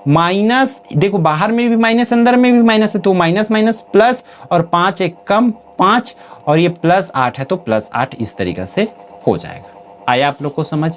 S1: माइनस, देखो बाहर में भी माइनस अंदर में भी माइनस है तो माइनस प्लस, और 5 1 कम 5, और ये +8 है तो +8 इस तरीके से हो जाएगा। आया आप लोग को समझ।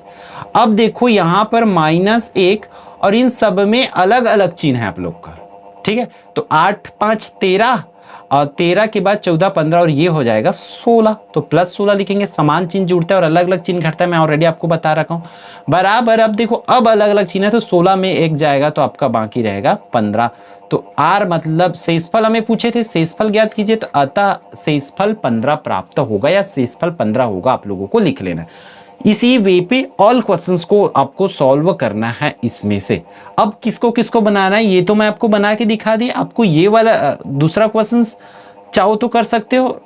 S1: अब देखो यहां पर -1 और इन सब में अलग अलग चिन्ह है आप लोग का, ठीक है। तो 8 5 13, और 13 के बाद 14 15 और ये हो जाएगा 16, तो +16 लिखेंगे। समान चिन्ह जुड़ता है और अलग अलग चिन्ह घटता है, मैं ऑलरेडी आपको बता रखा हूँ। बराबर, अब देखो अब अलग अलग चिन्ह है तो 16 में 1 जाएगा तो आपका बाकी रहेगा 15। तो r मतलब शेषफल हमें पूछे थे, शेषफल ज्ञात कीजिए, तो अतः शेषफल 15 प्राप्त होगा, या शेषफल 15 होगा, आप लोगों को लिख लेना। इसी वे पे ऑल क्वेश्चंस को आपको सॉल्व करना है इसमें से। अब किसको किसको बनाना है ये तो मैं आपको बना के दिखा दिया। आपको ये वाला दूसरा क्वेश्चंस चाहो तो कर सकते हो,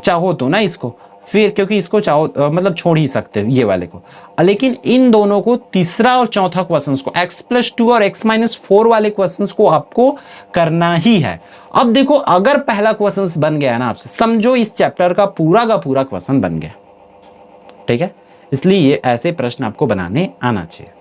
S1: चाहो तो ना इसको, फिर क्योंकि इसको चाहो मतलब छोड़ ही सकते हो ये वाले को, लेकिन इन दोनों को, तीसरा और चौथा क्वेश्चंस को, x+2 और x-4 वाले क्वेश्चंस को आपको करना ही है। अब देखो अगर पहला क्वेश्चंस बन गया ना आपसे, समझो इस चैप्टर का पूरा क्वेश्चन बन गया, ठीक है। इसलिए ये ऐसे प्रश्न आपको बनाने आना चाहिए,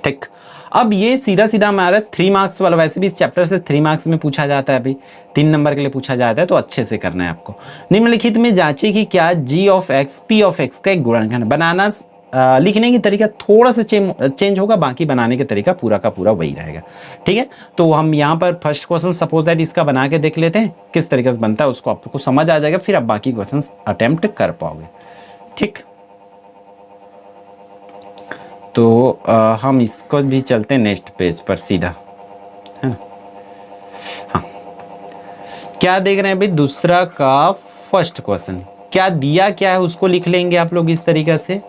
S1: ठीक। अब ये सीधा सीधा हमारा 3 मार्क्स वाला, वैसे भी इस चैप्टर से 3 मार्क्स में पूछा जाता है, अभी 3 नंबर के लिए पूछा जाता है, तो अच्छे से करना है आपको। निम्नलिखित में जांचिए कि क्या g of x p of x का एक गुणनखंड। बनाना लिखने की तरीका थोड़ा सा चेंज होगा, बाकी बनाने का तरीका पूरा का पूरा वही रहेगा, ठीक है। तो हम यहाँ पर फर्स्ट क्वेश्चन सपोज दैट इसका बना के देख लेते हैं किस तरीके से बनता है, उसको आपको समझ आ जाएगा, फिर आप बाकी क्वेश्चन अटेम्प्ट कर पाओगे, ठीक। तो हम इसको भी चलते हैं नेक्स्ट पेज पर सीधा, है ना। हाँ, क्या देख रहे हैं भाई, दूसरा का फर्स्ट क्वेश्चन क्या दिया, क्या है उसको लिख लेंगे आप लोग इस तरीके से।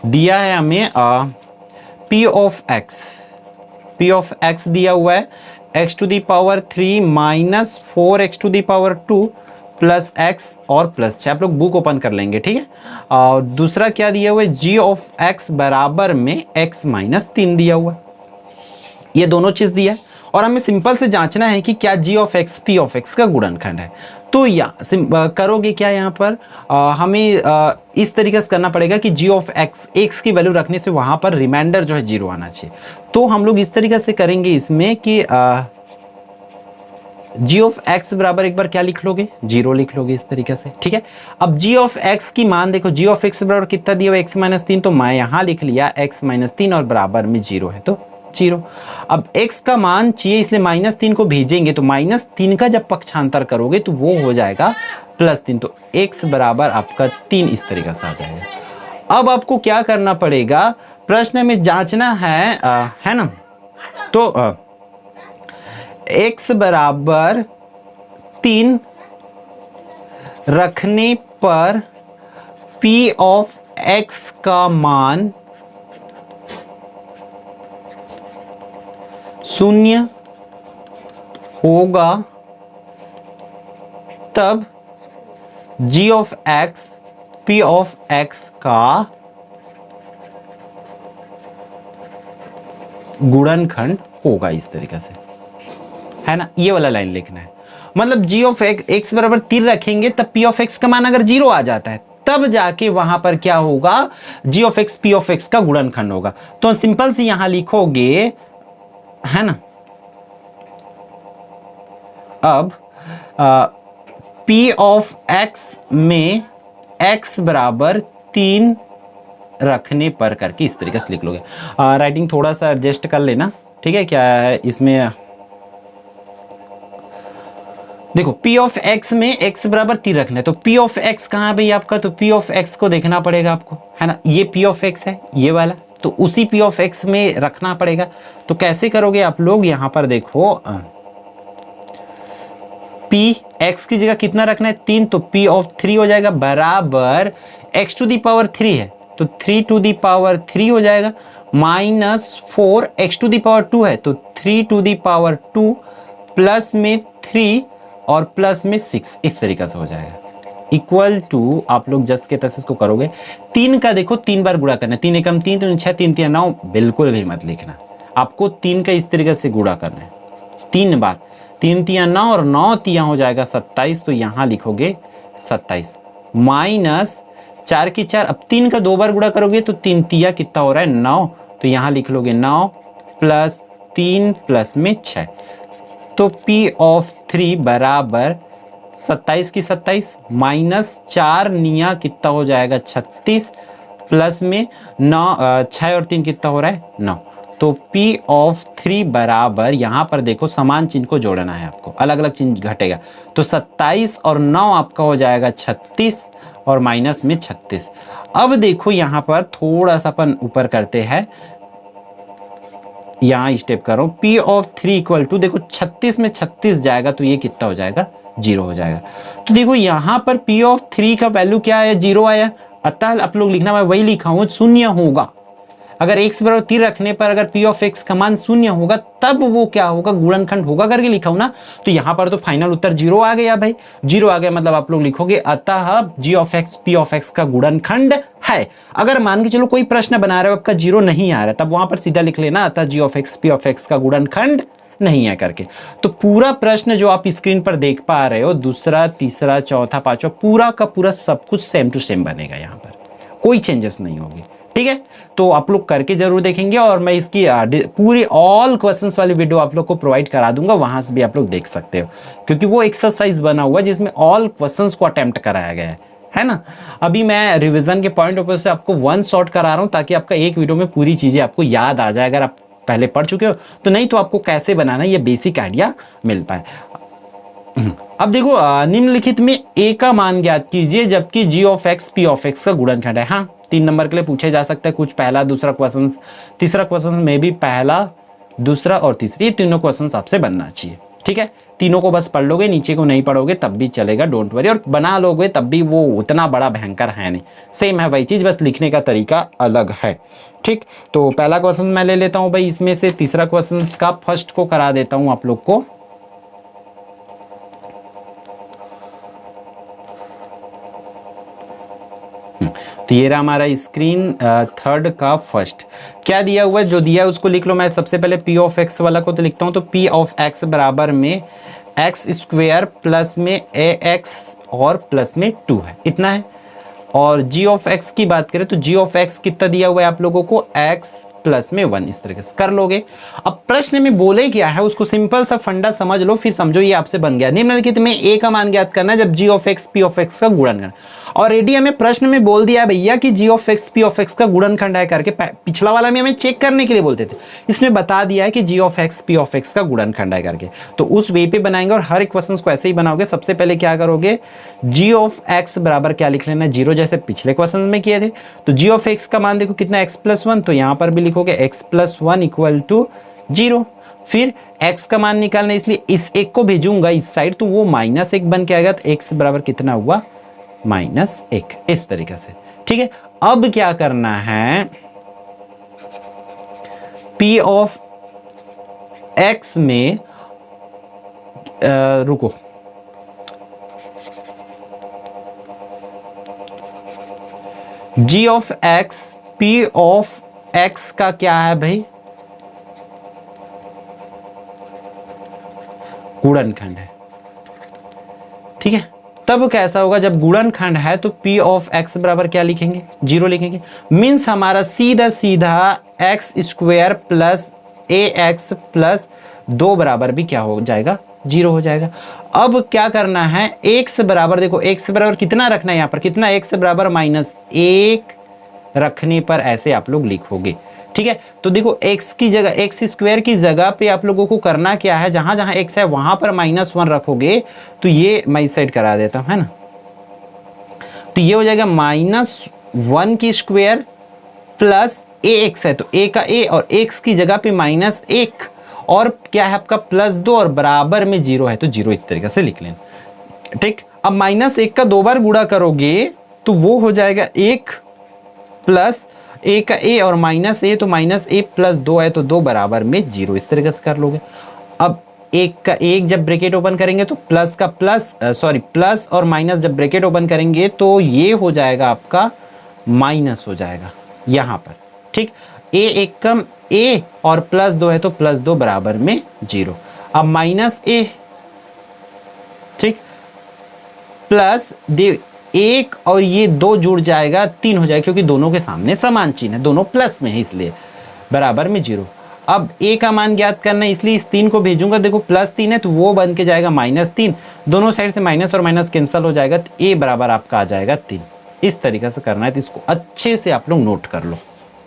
S1: दिया है हमें p ऑफ x दिया हुआ है x⁻³ minus 4x⁻² plus x और प्लस, आप लोग बुक ओपन कर लेंगे, ठीक है। और दूसरा क्या दिया हुआ है, g ऑफ x बराबर में x-3 दिया हुआ है, ये दोनों चीज दिया है, और हमें सिंपल से जांचना है कि क्या g of x p of x का गुणनखंड है। तो या करोगे क्या, यहाँ पर हमें इस तरीके से करना पड़ेगा कि g ऑफ x की वैल्यू रखने से वहां पर रिमाइंडर जो है 0 आना चाहिए। तो हम लोग इस तरीके से करेंगे इसमें कि g ऑफ x बराबर, एक बार क्या लिख लोगे, 0 लिख लोगे इस तरीके से, ठीक है। अब g ऑफ x की मान देखो, g ऑफ x बराबर कितना दिया हुआ x-3, तो मैं यहां लिख लिया x-3 और बराबर में 0 है तो 0। अब x का मान चाहिए इसलिए -3 को भेजेंगे, तो -3 का जब पक्षांतर करोगे तो वो हो जाएगा +3, तो x बराबर आपका 3 इस तरीके से आ जाएगा। अब आपको क्या करना पड़ेगा, प्रश्न में जांचना है ना, तो x बराबर 3 रखने पर p ऑफ x का मान 0 होगा, तब g of x p of x का गुणनखंड होगा। इस तरीके से है ना, ये वाला लाइन लिखना है। मतलब g ऑफ x बराबर 3 रखेंगे तब p ऑफ x का मान अगर 0 आ जाता है तब जाके वहां पर क्या होगा, g of x p of x का गुणनखंड होगा। तो सिंपल से यहां लिखोगे, है ना, अब p ऑफ x में x बराबर 3 रखने पर करके इस तरीके से लिख लोगे। राइटिंग थोड़ा सा एडजस्ट कर लेना, ठीक है। क्या है इसमें, देखो p ऑफ x में x बराबर 3 रखना है, तो p ऑफ x कहाँ है भाई आपका, तो p ऑफ x को देखना पड़ेगा आपको, है ना। ये p ऑफ x है ये वाला, तो उसी p ऑफ x में रखना पड़ेगा। तो कैसे करोगे आप लोग, यहां पर देखो p x की जगह कितना रखना है 3, तो p ऑफ 3 हो जाएगा बराबर x टू दी पावर 3 है तो 3 टू दी पावर 3 हो जाएगा, minus 4 x to the power 2 है तो 3 टू दी पावर 2 प्लस में 3 और प्लस में 6, इस तरीके से हो जाएगा इक्वल टू, आप लोग जस्ट के तस इसको करोगे 3 का देखो 3 बार गुणा करना है, 3 एकम 3 तो 6 3 3 9, बिल्कुल भी मत लिखना, आपको 3 का इस तरीके से गुणा करना है 3 बार, 3 तिया 9 और 9 तिया हो जाएगा 27, तो यहां लिखोगे 27 माइनस 4 की 4, अब 3 का 2 बार गुणा करोगे तो 3 तिया कितना हो रहा है 9, तो यहां लिख लोगे 9 प्लस 3 प्लस में 6, तो p ऑफ 3 बराबर 27 की 27 माइनस 4 निया कितना हो जाएगा 36 प्लस में 9 6 और 3 कितना हो रहा है 9, तो p ऑफ 3 बराबर, यहां पर देखो समान चिन्ह को जोड़ना है आपको, अलग अलग चिन्ह घटेगा, तो 27 और 9 आपका हो जाएगा 36 और माइनस में 36। अब देखो यहां पर थोड़ा सा अपन ऊपर करते हैं, यहां स्टेप करो, p ऑफ 3 इक्वल टू, देखो 36 में 36 जाएगा तो ये कितना हो जाएगा 0 हो जाएगा। तो देखो यहां पर p ऑफ 3 का वैल्यू क्या आया 0 आया, अतः आप लोग लिखना, मैं वही लिखा हूं 0 होगा। अगर x बराबर 3 रखने पर अगर p ऑफ x का मान 0 होगा तब वो क्या होगा, गुणनखंड होगा करके लिखा हूं ना, तो यहां पर तो फाइनल उत्तर 0 आ गया भाई, 0 आ गया मतलब आप लोग लिखोगे अतः g of x p of x का गुणनखंड है। अगर मान के चलो कोई प्रश्न बना रहे हो आपका 0 नहीं आ रहा, तब वहां पर सीधा लिख लेना अतः g of x p of x का गुणनखंड नहीं है करके। तो पूरा प्रश्न जो आप स्क्रीन पर देख पा रहे हो, दूसरा तीसरा चौथा पांचवा, पूरा का पूरा सब कुछ सेम टू सेम बनेगा, यहाँ पर कोई चेंजेस नहीं होगी, ठीक है। तो आप लोग करके जरूर देखेंगे और मैं इसकी पूरी ऑल क्वेश्चंस वाली वीडियो आप लोग को प्रोवाइड करा दूंगा, वहां से भी आप लोग देख सकते हो, क्योंकि वो एक्सरसाइज बना हुआ है जिसमें ऑल क्वेश्चंस को अटेम्प्ट कराया गया है ना। अभी मैं रिवीजन के पॉइंट ऑफ व्यू से आपको वन शॉट करा रहा हूं ताकि आपका एक वीडियो में पूरी चीजें आपको याद आ जाए, अगर आप पहले पढ़ चुके हो तो, नहीं तो आपको कैसे बनाना ये बेसिक आइडिया मिल पाए। अब देखो निम्नलिखित में a का मान ज्ञात कीजिए जबकि g of x p of x का गुणनखंड है। हाँ, 3 नंबर के लिए पूछे जा सकता है कुछ, पहला दूसरा क्वेश्चन, तीसरा क्वेश्चन में भी पहला दूसरा और तीसरा, ये तीनों क्वेश्चन आपसे बनना चाहिए, ठीक है। तीनों को बस पढ़ लोगे, नीचे को नहीं पढ़ोगे तब भी चलेगा, डोंट वरी, और बना लोगे तब भी वो उतना बड़ा भयंकर है नहीं, सेम है वही चीज, बस लिखने का तरीका अलग है, ठीक। तो पहला क्वेश्चन मैं ले लेता हूं भाई, इसमें से तीसरा क्वेश्चन का फर्स्ट को करा देता हूं आप लोग को। तो ये रहा हमारा स्क्रीन थर्ड का फर्स्ट, क्या दिया हुआ है, जो दिया है उसको लिख लो। मैं सबसे पहले p ऑफ x वाला को तो लिखता हूं, तो p ऑफ x बराबर में x स्क्वायर प्लस में ax और प्लस में 2 है, इतना है। और g ऑफ x की बात करें तो g ऑफ x कितना दिया हुआ है आप लोगों को, x प्लस में 1, इस तरीके से कर लोगे। अब प्रश्न में बोले क्या है उसको सिंपल सा फंडा समझ लो, फिर समझो ये आपसे बन गया। निम्नलिखित में ए का मान ज्ञात करना है जब g of x p of x का गुणन करना। ऑलरेडी हमें प्रश्न में बोल दिया भैया कि g of x p of x का गुणनखंड है करके, पिछला वाला में हमें चेक करने के लिए बोलते थे, इसमें बता दिया है कि g of x p of x का गुणनखंड है करके। तो उस वे पे बनाएंगे और हर एक क्वेश्चन को ऐसे ही बनाओगे। सबसे पहले क्या करोगे, जी ऑफ एक्स बराबर क्या लिख लेना, 0, जैसे पिछले क्वेश्चन में किए थे। तो जी ऑफ एक्स का मान देखो कितना, x प्लस 1, तो यहां पर भी लिखोगे x प्लस 1 इक्वल टू 0। फिर x का मान निकालना, इसलिए इस एक को भेजूंगा इस साइड, तो वो -1 बन के आएगा। तो x बराबर कितना हुआ, -1, इस तरीके से। ठीक है, अब क्या करना है, p ऑफ x में रुको, g of x p of x का क्या है भाई, गुणनखंड है। ठीक है, तब कैसा होगा, जब गुणनखंड है तो p ऑफ x बराबर क्या लिखेंगे, 0 लिखेंगे। मीन्स हमारा सीधा सीधा एक्स स्क्वायर प्लस ए एक्स प्लस 2 बराबर भी क्या हो जाएगा, 0 हो जाएगा। अब क्या करना है, x बराबर देखो, x बराबर कितना रखना है यहाँ पर, कितना, x बराबर -1 रखने पर ऐसे आप लोग लिखोगे। ठीक है, तो देखो x की जगह, एक्स स्क्वायर की जगह पे आप लोगों को करना क्या है, जहां जहां x है वहां पर -1 रखोगे। तो ये मैं इस साइड करा देता हूं, है ना। तो ये हो जाएगा -1 की स्क्वायर प्लस ax है, तो a का a और x की जगह पे -1 और क्या है आपका +2 और बराबर में 0 है, तो 0 इस तरीके से लिख लेना। ठीक, अब -1 का 2 बार गुणा करोगे तो वो हो जाएगा 1 प्लस a का a और -a, तो -a प्लस 2 है, तो 2 बराबर में 0, इस तरीके से कर लोगे। अब 1 का 1 जब ब्रैकेट ओपन करेंगे तो प्लस का प्लस, प्लस और माइनस जब ब्रैकेट ओपन करेंगे तो ये हो जाएगा आपका माइनस हो जाएगा यहाँ पर। ठीक, a 1 कम a और +2 है, तो +2 बराबर में 0। अब -a, ठीक, प्लस 1 और ये 2 जुड़ जाएगा 3 हो जाएगा, क्योंकि दोनों के सामने समान चिन्ह है, दोनों प्लस में है, इसलिए बराबर में 0। अब a का मान ज्ञात करना है, इसलिए इस 3 को भेजूंगा, देखो +3 है तो वो बन के जाएगा -3, दोनों साइड से माइनस और माइनस कैंसिल हो जाएगा, तो a बराबर आपका आ जाएगा 3। इस तरीके से करना है, तो इसको अच्छे से आप लोग नोट कर लो।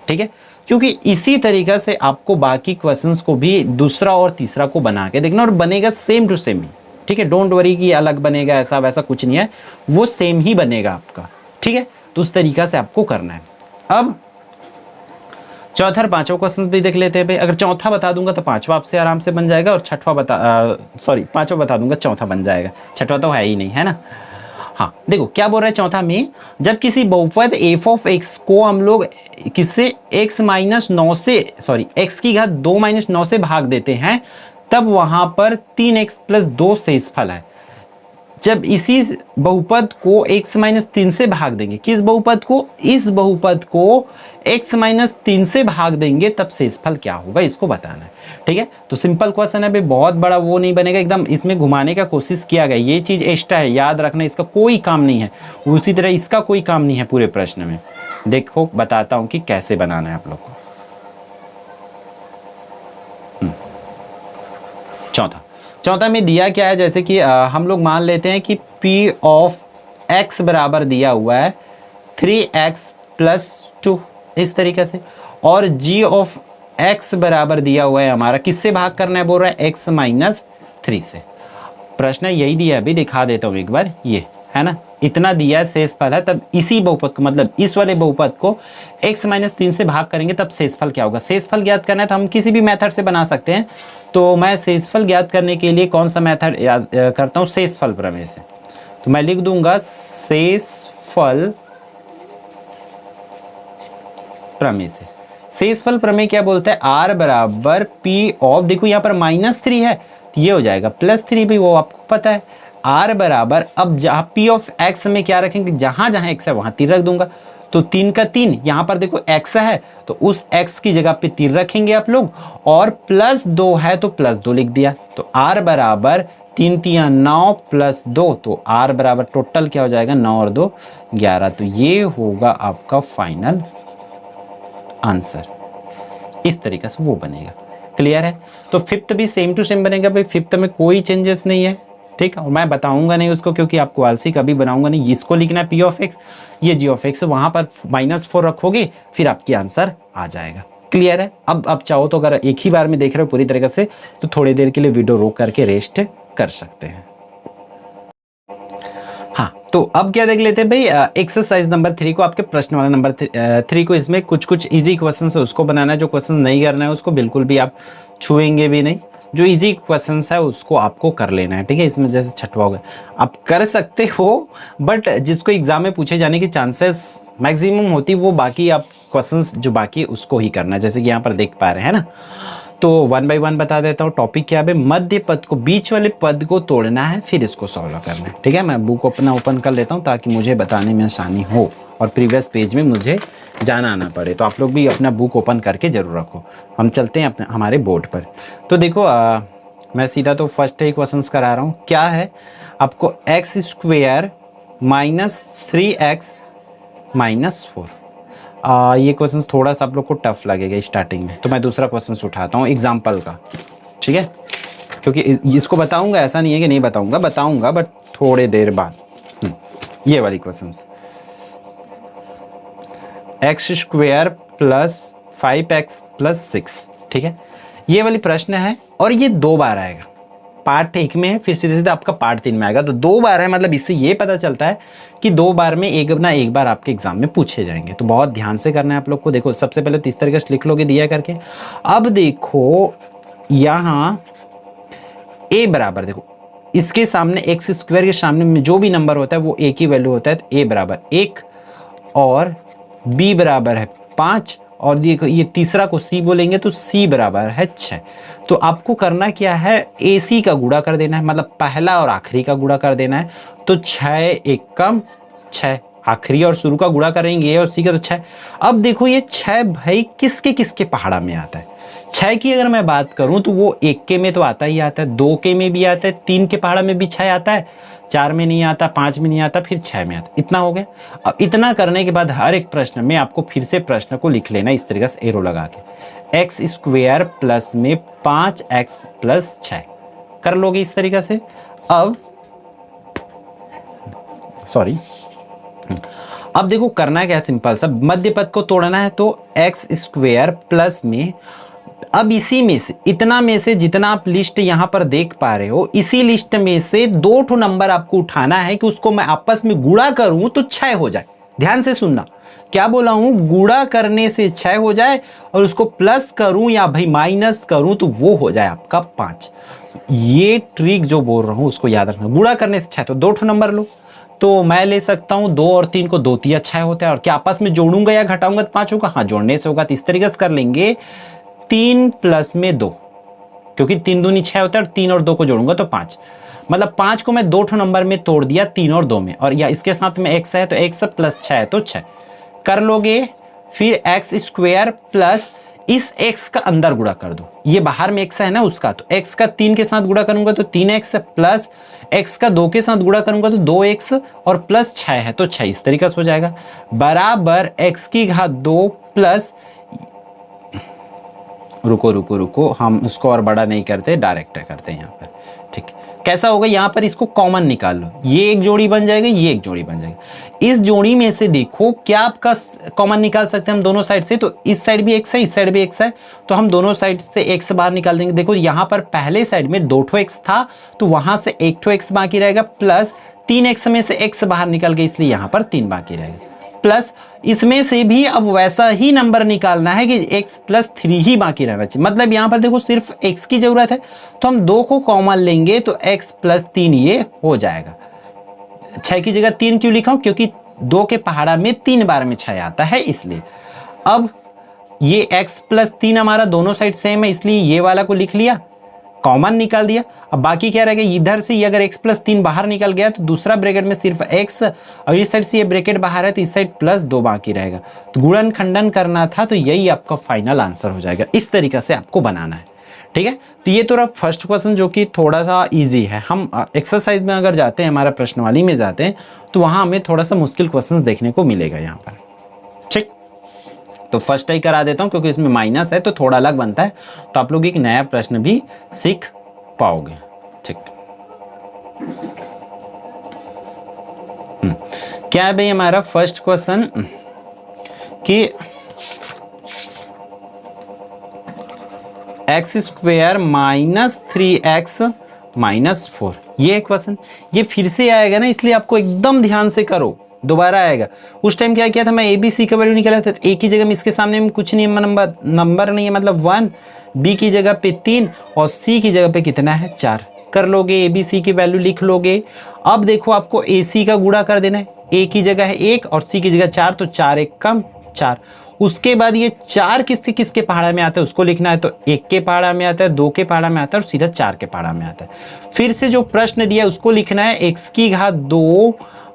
S1: ठीक है, क्योंकि इसी तरीके से आपको बाकी क्वेश्चंस को भी दूसरा और तीसरा को बना के देखना, और बनेगा सेम टू सेम ही। ठीक है, डोंट वरी कि अलग बनेगा, ऐसा वैसा कुछ नहीं है, वो सेम ही बनेगा आपका। ठीक है, तो उस तरीका से आपको करना है। अब चौथा और पांचवा क्वेश्चन भी देख लेते हैं भाई। अगर चौथा बता दूंगा तो पांचवा आपसे आराम से बन जाएगा, और पांचवा बता दूंगा चौथा बन जाएगा, छठवा तो है ही नहीं, है ना। हाँ, देखो क्या बोल रहा है चौथा में, जब किसी बहुपद f ऑफ x को हम लोग किससे x की घात 2 - 9 से भाग देते हैं, तब वहां पर 3x + 2 शेषफल है। जब इसी बहुपद को x - 3 से भाग देंगे, किस बहुपद को, इस बहुपद को x - 3 से भाग देंगे, तब शेषफल क्या होगा, इसको बताना है। ठीक है, तो सिंपल क्वेश्चन है भाई, बहुत बड़ा वो नहीं बनेगा, एकदम इसमें घुमाने का कोशिश किया गया, ये चीज एक्स्ट्रा है, याद रखना, इसका कोई काम नहीं है। उसी तरह इसका कोई काम नहीं है पूरे प्रश्न में। देखो बताता हूं कि कैसे बनाना है आप लोग को। चौथा में दिया क्या है, जैसे कि हम लोग मान लेते हैं कि p ऑफ x बराबर दिया हुआ है 3x + 2, इस तरीके से, और g ऑफ x बराबर दिया हुआ है हमारा, किससे भाग करना है बोल रहा है, x - 3 से। प्रश्न यही दिया है, अभी दिखा देता हूँ एक बार, ये है ना, इतना दिया है शेषफल है, तब इसी बहुपद को, मतलब इस वाले बहुपद को x - 3 से भाग करेंगे, तब शेषफल क्या होगा। शेषफल ज्ञात करना है तो हम किसी भी मेथड से बना सकते हैं, तो मैं शेषफल ज्ञात करने के लिए कौन सा मेथड याद करता हूँ, शेषफल प्रमेय से। तो मैं लिख दूंगा शेषफल प्रमेय से। शेषफल प्रमेय क्या बोलता है, r बराबर p ऑफ, देखो यहाँ पर -3 है, तो ये हो जाएगा +3 भी, वो आपको पता है। r बराबर, अब जहाँ p ऑफ x में क्या रखेंगे, जहां जहां x है वहां 3 रख दूंगा, तो 3 का 3, यहाँ पर देखो x है तो उस x की जगह पे 3 रखेंगे आप लोग, और +2 है तो +2 लिख दिया। तो r बराबर 3 × 3 = 9 + 2, तो r बराबर टोटल क्या हो जाएगा, 9 और 2 11। तो ये होगा आपका फाइनल आंसर। इस तरीके से वो बनेगा। क्लियर है? तो फिफ्थ भी सेम टू सेम बनेगा भाई, फिफ्थ में कोई चेंजेस नहीं है। ठीक है, और मैं बताऊंगा नहीं उसको क्योंकि आपको आलसी कभी बनाऊंगा नहीं। इसको लिखना है पी ऑफ एक्स, ये जी ऑफ एक्स, वहां पर -4 रखोगे फिर आपकी आंसर आ जाएगा। क्लियर है? अब चाहो तो अगर एक ही बार में देख रहे हो पूरी तरीके से तो थोड़ी देर के लिए वीडियो रोक करके रेस्ट कर सकते हैं। हाँ, तो अब क्या देख लेते हैं भाई, एक्सरसाइज नंबर 3 को, आपके प्रश्न वाला नंबर 3 को। इसमें कुछ इजी क्वेश्चन है उसको बनाना है, जो क्वेश्चन नहीं करना है उसको बिल्कुल भी आप छुएंगे भी नहीं। जो इजी क्वेश्चन है उसको आपको कर लेना है। ठीक है, इसमें जैसे छठवा हो गया आप कर सकते हो, बट जिसको एग्जाम में पूछे जाने की चांसेस मैक्सिमम होती वो बाकी आप क्वेश्चंस जो बाकी उसको ही करना है, जैसे कि यहाँ पर देख पा रहे हैं ना। तो 1 बाय 1 बता देता हूँ। टॉपिक क्या है? मध्य पद को, बीच वाले पद को तोड़ना है, फिर इसको सॉल्व करना है। ठीक है, मैं बुक अपना ओपन कर लेता हूँ ताकि मुझे बताने में आसानी हो और प्रीवियस पेज में मुझे जाना ना पड़े। तो आप लोग भी अपना बुक ओपन करके जरूर रखो। हम चलते हैं अपने हमारे बोर्ड पर। तो देखो मैं सीधा तो फर्स्ट ही क्वेश्चन करा रहा हूँ। क्या है आपको? x² -3x -4। ये क्वेश्चन थोड़ा सा आप लोग को टफ लगेगा स्टार्टिंग में, तो मैं दूसरा क्वेश्चन उठाता हूँ एग्जाम्पल का। ठीक है, क्योंकि इसको बताऊंगा, ऐसा नहीं है कि नहीं बताऊंगा बट थोड़े देर बाद। ये वाली क्वेश्चन, x² + 5x + 6। ठीक है, ये वाली प्रश्न है और ये 2 बार आएगा। पार्ट 1 में है, फिर सीधे सीधे आपका पार्ट 3 में आएगा। तो 2 बार है, मतलब इससे ये पता चलता है कि 2 बार में एक बार आपके एग्जाम में पूछे जाएंगे। तो बहुत ध्यान से करना है आप लोग को। देखो सबसे पहले तो इस तरीके से लिख लोगे दिया करके। अब देखो यहाँ a बराबर, देखो इसके सामने x² के सामने में जो भी नंबर होता है वो a की वैल्यू होता है। तो a बराबर 1 और b बराबर है 5 और देखो ये तीसरा को c बोलेंगे तो c बराबर है 6। तो आपको करना क्या है? AC का गुणा कर देना है, मतलब पहला और आखिरी का गुणा कर देना है। तो 6 1 कम 6, आखिरी और शुरू का गुणा करेंगे A और C का तो 6। अब देखो ये 6 भाई किसके किसके पहाड़ा में आता है? 6 की अगर मैं बात करूं तो वो 1 के में तो आता ही आता है, 2 के में भी आता है, 3 के पहाड़ा में भी 6 आता है, 4 में नहीं आता, 5 में नहीं आता, फिर 6 में आता। इतना हो गया। अब इतना करने के बाद हर एक प्रश्न में आपको फिर से प्रश्न को लिख लेना इस तरीके से एरो लगा के। x² प्लस में 5x + 6 कर लोगे इस तरीके से। अब देखो करना क्या है, सिंपल सा मध्य पद को तोड़ना है। तो x² प्लस में, अब इसी में से इतना में से जितना आप लिस्ट यहां पर देख पा रहे हो, इसी लिस्ट में से 2 नंबर आपको उठाना है कि उसको मैं आपस में गुणा करूं तो 6 हो जाए। ध्यान से सुनना, क्या बोला हूं? गुणा करने से 6 हो जाए और उसको प्लस करूं या भाई माइनस करूं तो वो हो जाए आपका 5। ये ट्रिक जो बोल रहा हूं उसको याद रखना। गुणा करने से 6 तो 2 नंबर लो। तो मैं ले सकता हूं 2 और 3 को, 2 3 6 होता है। और क्या आपस में जोड़ूंगा या घटाऊंगा तो 5 होगा? हाँ, जोड़ने से होगा। तो इस तरीके से कर लेंगे 3 + में 2, क्योंकि 3 दूनी 6 होता है और 3 और 2 को जोड़ूंगा तो 5। मतलब 5 को मैं 2 नंबर में तोड़ दिया, 3 और 2 में। और या इसके साथ में x है तो x + 6 है तो 6 कर लोगे। फिर x² प्लस इस x का अंदर गुणा कर दो। ये बाहर में x है ना उसका, तो x का 3 के साथ गुणा करूंगा तो 3x प्लस x का 2 के साथ गुणा करूंगा तो 2x और प्लस 6 है तो 6। इस तरीके से हो जाएगा बराबर x⁻2 प्लस, रुको हम उसको और बड़ा नहीं करते, डायरेक्ट करते हैं यहाँ पर। ठीक, कैसा होगा? यहाँ पर इसको कॉमन निकाल लो, ये एक जोड़ी बन जाएगा, ये एक जोड़ी बन जाएगा। इस जोड़ी में से देखो क्या आपका कॉमन निकाल सकते हैं हम दोनों साइड से। तो इस साइड भी x है, इस साइड भी x है, तो हम दोनों साइड से x बाहर निकाल देंगे। देखो यहाँ पर पहले साइड में 2 x था तो वहां से 1 x बाकी रहेगा, प्लस 3x में से x बाहर निकल गया इसलिए यहाँ पर 3 बाकी रहेगा, प्लस इसमें से भी अब वैसा ही नंबर निकालना है कि x + 3 ही बाकी रहना चाहिए। मतलब यहाँ पर देखो सिर्फ x की जरूरत है तो हम 2 को कॉमन लेंगे तो x + 3 ये हो जाएगा। 6 की जगह 3 क्यों लिखा हूं? क्योंकि 2 के पहाड़ा में 3 बार में 6 आता है इसलिए। अब ये x + 3 हमारा दोनों साइड सेम है इसलिए ये वाला को लिख लिया, कॉमन निकाल दिया। अब बाकी क्या रहेगा? इधर से ये अगर x + 3 बाहर निकल गया तो दूसरा ब्रैकेट में सिर्फ x, और इस साइड से ये ब्रैकेट बाहर है तो इस साइड +2 बाकी रहेगा। तो गुणन खंडन करना था तो यही आपका फाइनल आंसर हो जाएगा। इस तरीके से आपको बनाना है। ठीक है, तो ये तो रहा फर्स्ट क्वेश्चन जो कि थोड़ा सा इजी है। हम एक्सरसाइज में अगर जाते हैं, हमारा प्रश्नवाली में जाते हैं तो वहां हमें थोड़ा सा मुश्किल क्वेश्चन देखने को मिलेगा यहाँ पर। ठीक, तो फर्स्ट ही करा देता हूं क्योंकि इसमें माइनस है तो थोड़ा अलग बनता है, तो आप लोग एक नया प्रश्न भी सीख पाओगे। ठीक, क्या है भाई हमारा फर्स्ट क्वेश्चन कि x square minus 3x minus 4, ये क्वेश्चन ये फिर से आएगा ना, इसलिए आपको एकदम ध्यान से करो, दोबारा आएगा। उस टाइम क्या किया था मैं, ए बी सी का वैल्यू निकाला था, एक ही जगह में इसके सामने में कुछ नहीं, नंबर नहीं है, मतलब 1, बी की जगह पे 3 और सी की जगह पे कितना है 4 कर लोगे, ए बी सी की वैल्यू लिख लोगे। अब देखो आपको ए सी का गुणा कर देना है, ए की जगह है 1 और सी की जगह 4, तो 4 1 कम 4। उसके बाद ये 4 किसके किसके पहाड़ा में आता है उसको लिखना है, तो 1 के पहाड़ा में आता है, 2 के पहाड़ा में आता है और सीधा 4 के पहाड़ा में आता है। फिर से जो प्रश्न दिया है उसको लिखना है x की घात 2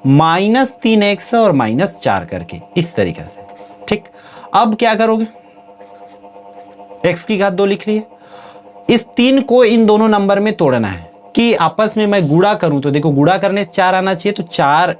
S1: माइनस 3x और माइनस 4 करके, इस तरीके से। ठीक, अब क्या करोगे, x की घात 2 लिख लिया, इस 3 को इन दोनों नंबर में तोड़ना है कि आपस में मैं गुणा करूं, तो देखो गुणा करने से 4 आना चाहिए, तो 4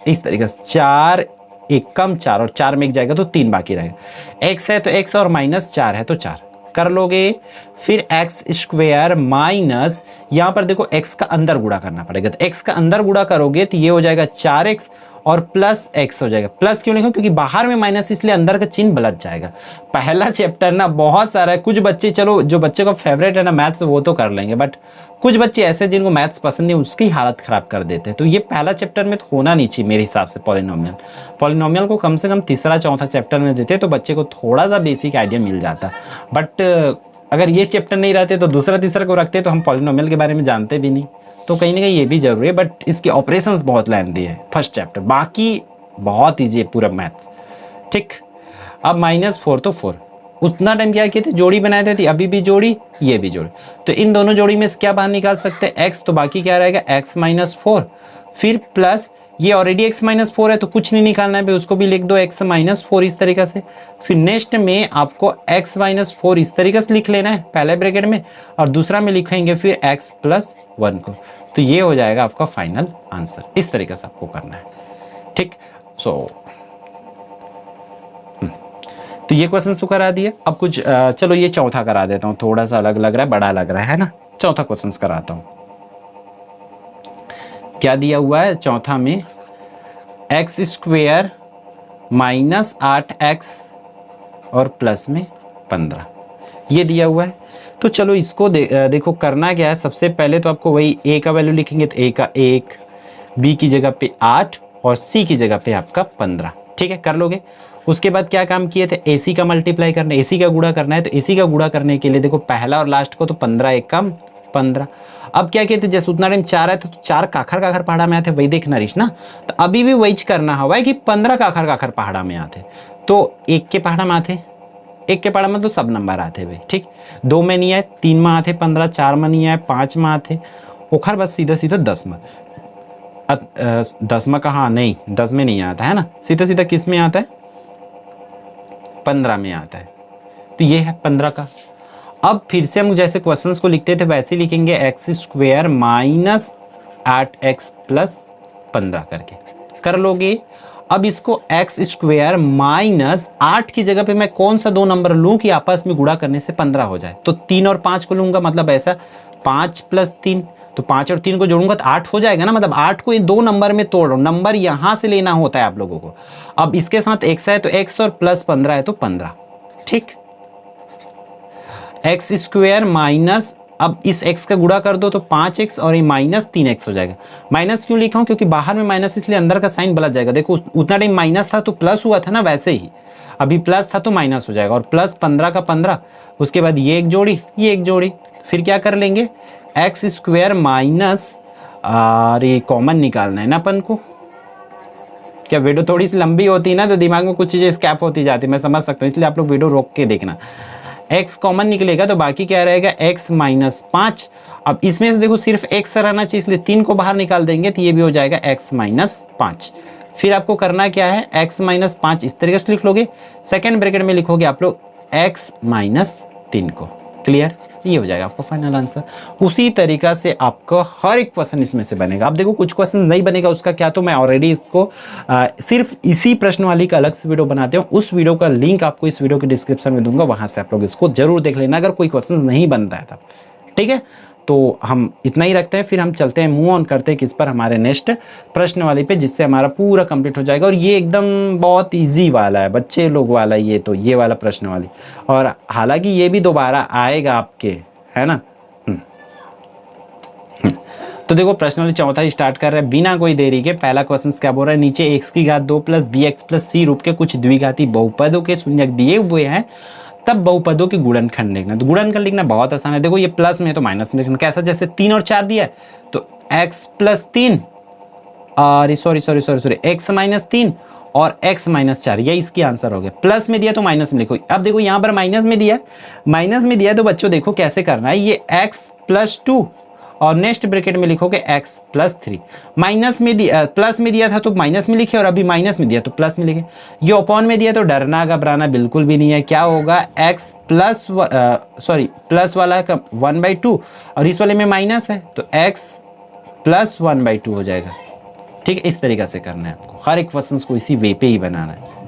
S1: इस तरीके से, 4 1 कम 4 और 4 में एक जाएगा तो 3 बाकी रहेगा, x है तो x और माइनस 4 है तो 4 कर लोगे। फिर एक्स स्क्वेयर माइनस, यहां पर देखो x का अंदर गुणा करना पड़ेगा, तो x का अंदर गुणा करोगे तो ये हो जाएगा 4x और प्लस x हो जाएगा। प्लस क्यों लिखो, क्योंकि बाहर में माइनस इसलिए अंदर का चिन्ह बदल जाएगा। पहला चैप्टर ना बहुत सारा है, कुछ बच्चे, चलो जो बच्चे का फेवरेट है ना मैथ्स वो तो कर लेंगे, बट कुछ बच्चे ऐसे जिनको मैथ्स पसंद नहीं उसकी हालत खराब कर देते हैं। तो ये पहला चैप्टर में तो होना नहीं चाहिए मेरे हिसाब से। पॉलिनोमियल को कम से कम तीसरा चौथा चैप्टर में देते तो बच्चे को थोड़ा सा बेसिक आइडिया मिल जाता, बट अगर ये चैप्टर नहीं रहते तो दूसरा तीसरा को रखते तो हम पॉलिनोमियल के बारे में जानते भी नहीं। तो कहीं ना कहीं ये भी जरूरी है, बट इसके ऑपरेशंस बहुत लेंथी है फर्स्ट चैप्टर, बाकी बहुत ईजी है पूरा मैथ्स। ठीक, अब -4 तो 4, उतना टाइम क्या किए थे, जोड़ी बनाए थे, अभी भी जोड़ी, ये भी जोड़ी, तो इन दोनों जोड़ी में से क्या बाहर निकाल सकते हैं x, तो बाकी क्या रहेगा x माइनस 4, फिर प्लस ये ऑलरेडी x माइनस 4 है तो कुछ नहीं निकालना है, उसको भी लिख दो x माइनस 4 इस तरीके से। फिर नेक्स्ट में आपको x माइनस 4 इस तरीके से लिख लेना है पहले ब्रैकेट में, और दूसरा में लिखेंगे फिर x प्लस 1 को, तो ये हो जाएगा आपका फाइनल आंसर। इस तरीके से आपको करना है। ठीक, तो ये क्वेश्चन तो करा दिए। अब कुछ चलो ये चौथा करा देता हूँ, थोड़ा सा अलग लग रहा है, बड़ा लग रहा है ना। चौथा क्वेश्चन कराता हूँ। क्या दिया हुआ है चौथा में, एक्स स्क्वेयर माइनस 8x और प्लस में 15, ये दिया हुआ है। तो चलो इसको देखो करना क्या है। सबसे पहले तो आपको वही a का वैल्यू लिखेंगे, तो a का 1, b की जगह पे 8 और c की जगह पे आपका 15। ठीक है, कर लोगे। उसके बाद क्या काम किए थे, AC का मल्टीप्लाई करना है, AC का गुणा करना है, तो AC का गुणा करने के लिए देखो पहला और लास्ट को तो 15 1 कम 15। अब क्या कहते हैं, जैसे उतना टाइम 4 आए थे तो 4 काखर काखर पहाड़ा में आते, वही देखना रिश ना, तो अभी भी वही करना हुआ कि 15 काखर काखर पहाड़ा में आते, तो 1 के पहाड़ा में आते, 1 के पहाड़ा में तो सब नंबर आते भाई। ठीक, 2 में नहीं आए, 3 में आते 15, 4 में नहीं आए, 5 में आते, ओखर बस सीधा सीधा 10 में। 10 में कहाँ, नहीं 10 में नहीं आता है ना, सीधा सीधा किस में आता है, 15 में आता है। तो ये है 15 का। अब फिर से हम जैसे क्वेश्चंस को लिखते थे वैसे लिखेंगे, x square minus 8x plus 15 करके कर लोगे। अब इसको एक्स स्क्वेयर माइनस 8 की जगह पे मैं कौन सा 2 नंबर लूं कि आपस में गुणा करने से 15 हो जाए, तो 3 और 5 को लूंगा, मतलब ऐसा 5 प्लस 3, तो 5 और 3 को जोड़ूंगा तो 8 हो जाएगा ना, मतलब 8 को ये 2 नंबर में तोड़ रहा हूं, नंबर यहां से लेना होता है आप लोगों को। अब इसके साथ x है तो x और प्लस 15 है तो 15। ठीक, एक्स स्क्वेयर माइनस, अब इस x का गुणा कर दो तो 5x और ये माइनस 3x हो जाएगा। माइनस क्यों लिखा हूं, क्योंकि बाहर में माइनस इसलिए अंदर का साइन बदल जाएगा। देखो उतना टाइम माइनस था तो प्लस हुआ था ना, वैसे ही अभी प्लस था तो माइनस हो जाएगा, और प्लस 15 का 15, उसके बाद ये एक जोड़ी, ये एक जोड़ी, फिर क्या कर लेंगे, एक्स स्क्वेयर माइनस, और ये कॉमन निकालना है ना अपन को। क्या वीडियो थोड़ी सी लंबी होती है ना तो दिमाग में कुछ चीज़ें स्कैप होती जाती है, मैं समझ सकता हूँ, इसलिए आप लोग वीडियो रोक के देखना। x कॉमन निकलेगा तो बाकी क्या रहेगा, x माइनस 5। अब इसमें से देखो सिर्फ x रहना चाहिए, इसलिए 3 को बाहर निकाल देंगे तो ये भी हो जाएगा x माइनस 5। फिर आपको करना क्या है, x माइनस 5 इस तरीके से लिख लोगे। सेकेंड ब्रैकेट में लिखोगे आप लोग x माइनस 3 को। क्लियर, ये हो जाएगा आपका फाइनल आंसर। उसी तरीका से आपका हर एक क्वेश्चन इसमें से बनेगा। अब देखो कुछ क्वेश्चन नहीं बनेगा, उसका क्या, तो मैं ऑलरेडी इसको सिर्फ इसी प्रश्न वाली का अलग से वीडियो बनाते हैं, उस वीडियो का लिंक आपको इस वीडियो के डिस्क्रिप्शन में दूंगा, वहां से आप लोग इसको जरूर देख लेना अगर कोई क्वेश्चन नहीं बनता है तब, ठीक है। तो हम इतना ही रखते हैं, फिर हम चलते हैं मूव ऑन करते हैं किस पर, हमारे नेक्स्ट प्रश्न वाली पे, जिससे हमारा पूरा कंप्लीट हो जाएगा। और ये एकदम बहुत इजी वाला है, बच्चे लोग वाला ये, तो ये वाला प्रश्न वाली, और हालांकि ये भी दोबारा आएगा आपके, है ना। तो देखो प्रश्न वाली चौथा स्टार्ट कर रहे हैं बिना कोई देरी के। पहला क्वेश्चन क्या बोल रहा है, नीचे x की घात 2 प्लस बी एक्स प्लस सी रूप के कुछ द्विघाती बहुपदों के शून्यक दिए हुए हैं, तब बहुपदों की गुणनखंड लिखना। तो गुणनखंड लिखना बहुत आसान है। देखो ये प्लस में तो माइनस में लिखना, कैसा, जैसे 3 और 4 दिया है तो x प्लस 3 और सॉरी x माइनस 3 और x माइनस 4, ये इसकी आंसर हो गया। प्लस में दिया तो माइनस में लिखो। अब देखो यहाँ पर माइनस में दिया तो बच्चों देखो कैसे करना है, ये x प्लस 2 और नेक्स्ट ब्रैकेट में लिखोगे x प्लस 3। माइनस में दिया, प्लस में दिया था तो माइनस में लिखे, और अभी माइनस में दिया तो प्लस में लिखे। ये अपॉन में दिया तो डरना घबराना बिल्कुल भी नहीं है। क्या होगा, x प्लस प्लस वाला है 1/2 और इस वाले में माइनस है तो x प्लस 1/2 हो जाएगा। ठीक है, इस तरीके से करना है आपको, हर एक क्वेश्चन को इसी वे पे ही बनाना है।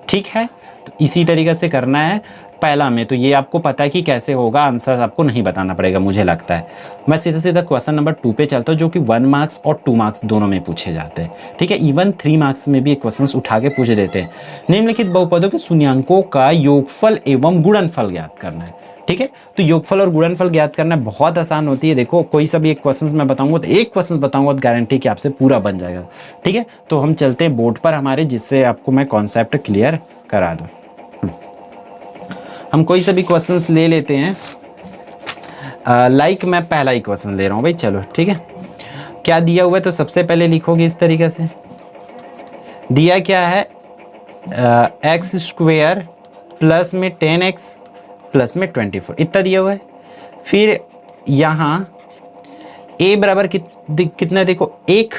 S1: ठीक है, तो इसी तरीके से करना है पहला में। तो ये आपको पता है कि कैसे होगा, आंसर आपको नहीं बताना पड़ेगा मुझे लगता है। मैं सीधा सीधा क्वेश्चन नंबर 2 पे चलता हूँ, जो कि 1 मार्क्स और 2 मार्क्स दोनों में पूछे जाते हैं। ठीक है, इवन 3 मार्क्स में भी क्वेश्चन उठा के पूछ देते हैं। निम्नलिखित बहुपदों के शून्यांकों का योगफल एवं गुणनफल ज्ञात करना है। ठीक है, तो योगफल और गुणनफल ज्ञात करना बहुत आसान होती है। देखो कोई सा भी एक क्वेश्चन मैं बताऊंगा तो एक क्वेश्चन बताऊंगा तो गारंटी कि आपसे पूरा बन जाएगा। ठीक है, तो हम चलते हैं बोर्ड पर हमारे, जिससे आपको मैं कॉन्सेप्ट क्लियर करा दूं। हम कोई सा भी क्वेश्चंस ले लेते हैं। लाइक मैं पहला ही क्वेश्चन ले रहा हूँ भाई, चलो ठीक है। क्या दिया हुआ है, तो सबसे पहले लिखोगे इस तरीके से, दिया क्या है, एक्स स्क्वेयर प्लस में 10x प्लस में 24, इतना दिया हुआ है। फिर यहाँ a बराबर कितना, देखो 1,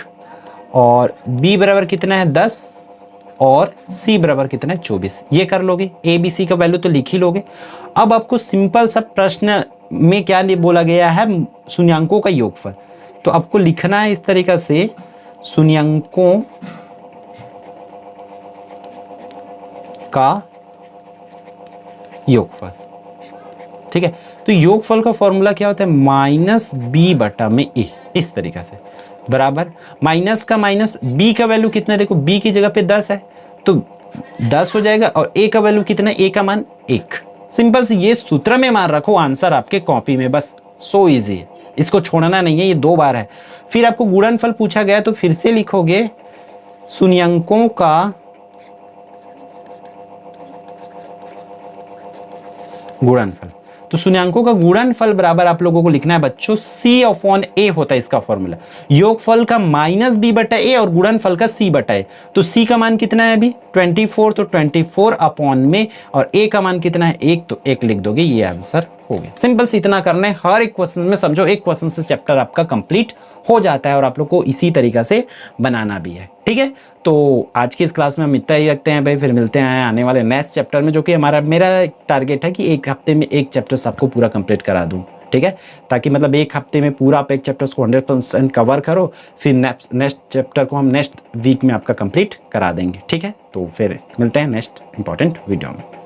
S1: और b बराबर कितना है 10, और c बराबर कितना है 24। ये कर लोगे, a b c का वैल्यू तो लिख ही लोगे। अब आपको सिंपल सा प्रश्न में क्या बोला गया है, शून्यांकों का योगफल। तो आपको लिखना है इस तरीका से, शून्यांकों का योगफल। ठीक है, तो योगफल का फॉर्मूला क्या होता है, माइनस b बटा में a, इस तरीके से, बराबर माइनस का माइनस, b का वैल्यू कितना है, देखो b की जगह पे 10 है तो 10 हो जाएगा, और a का वैल्यू कितना है, a का मान 1। सिंपल से ये सूत्र में मान रखो, आंसर आपके कॉपी में, बस सो इजी है, इसको छोड़ना नहीं है, ये 2 बार है। फिर आपको गुणनफल पूछा गया तो फिर से लिखोगे शून्यांकों का गुणनफल। तो शून्यांकों का गुणनफल बराबर आप लोगों को लिखना है बच्चों c/a होता है इसका फॉर्मूला। योगफल का माइनस b बटा a और गुणनफल का c बटा a। तो c का मान कितना है अभी 24, तो 24 अपॉन में, और a का मान कितना है 1, तो 1 लिख दोगे, ये आंसर हो गया। सिंपल से इतना करना है, हर एक क्वेश्चन में समझो एक क्वेश्चन से चैप्टर आपका कंप्लीट हो जाता है, और आप लोग को इसी तरीका से बनाना भी है। ठीक है, तो आज की इस क्लास में हम इतना ही रखते हैं भाई, फिर मिलते हैं आने वाले नेक्स्ट चैप्टर में, जो कि मेरा टारगेट है कि एक हफ्ते में एक चैप्टर सबको पूरा कंप्लीट करा दूं। ठीक है, ताकि मतलब एक हफ्ते में पूरा आप एक चैप्टर को 100% कवर करो, फिर नेक्स्ट चैप्टर को हम नेक्स्ट वीक में आपका कंप्लीट करा देंगे। ठीक है, तो फिर मिलते हैं नेक्स्ट इंपॉर्टेंट वीडियो में।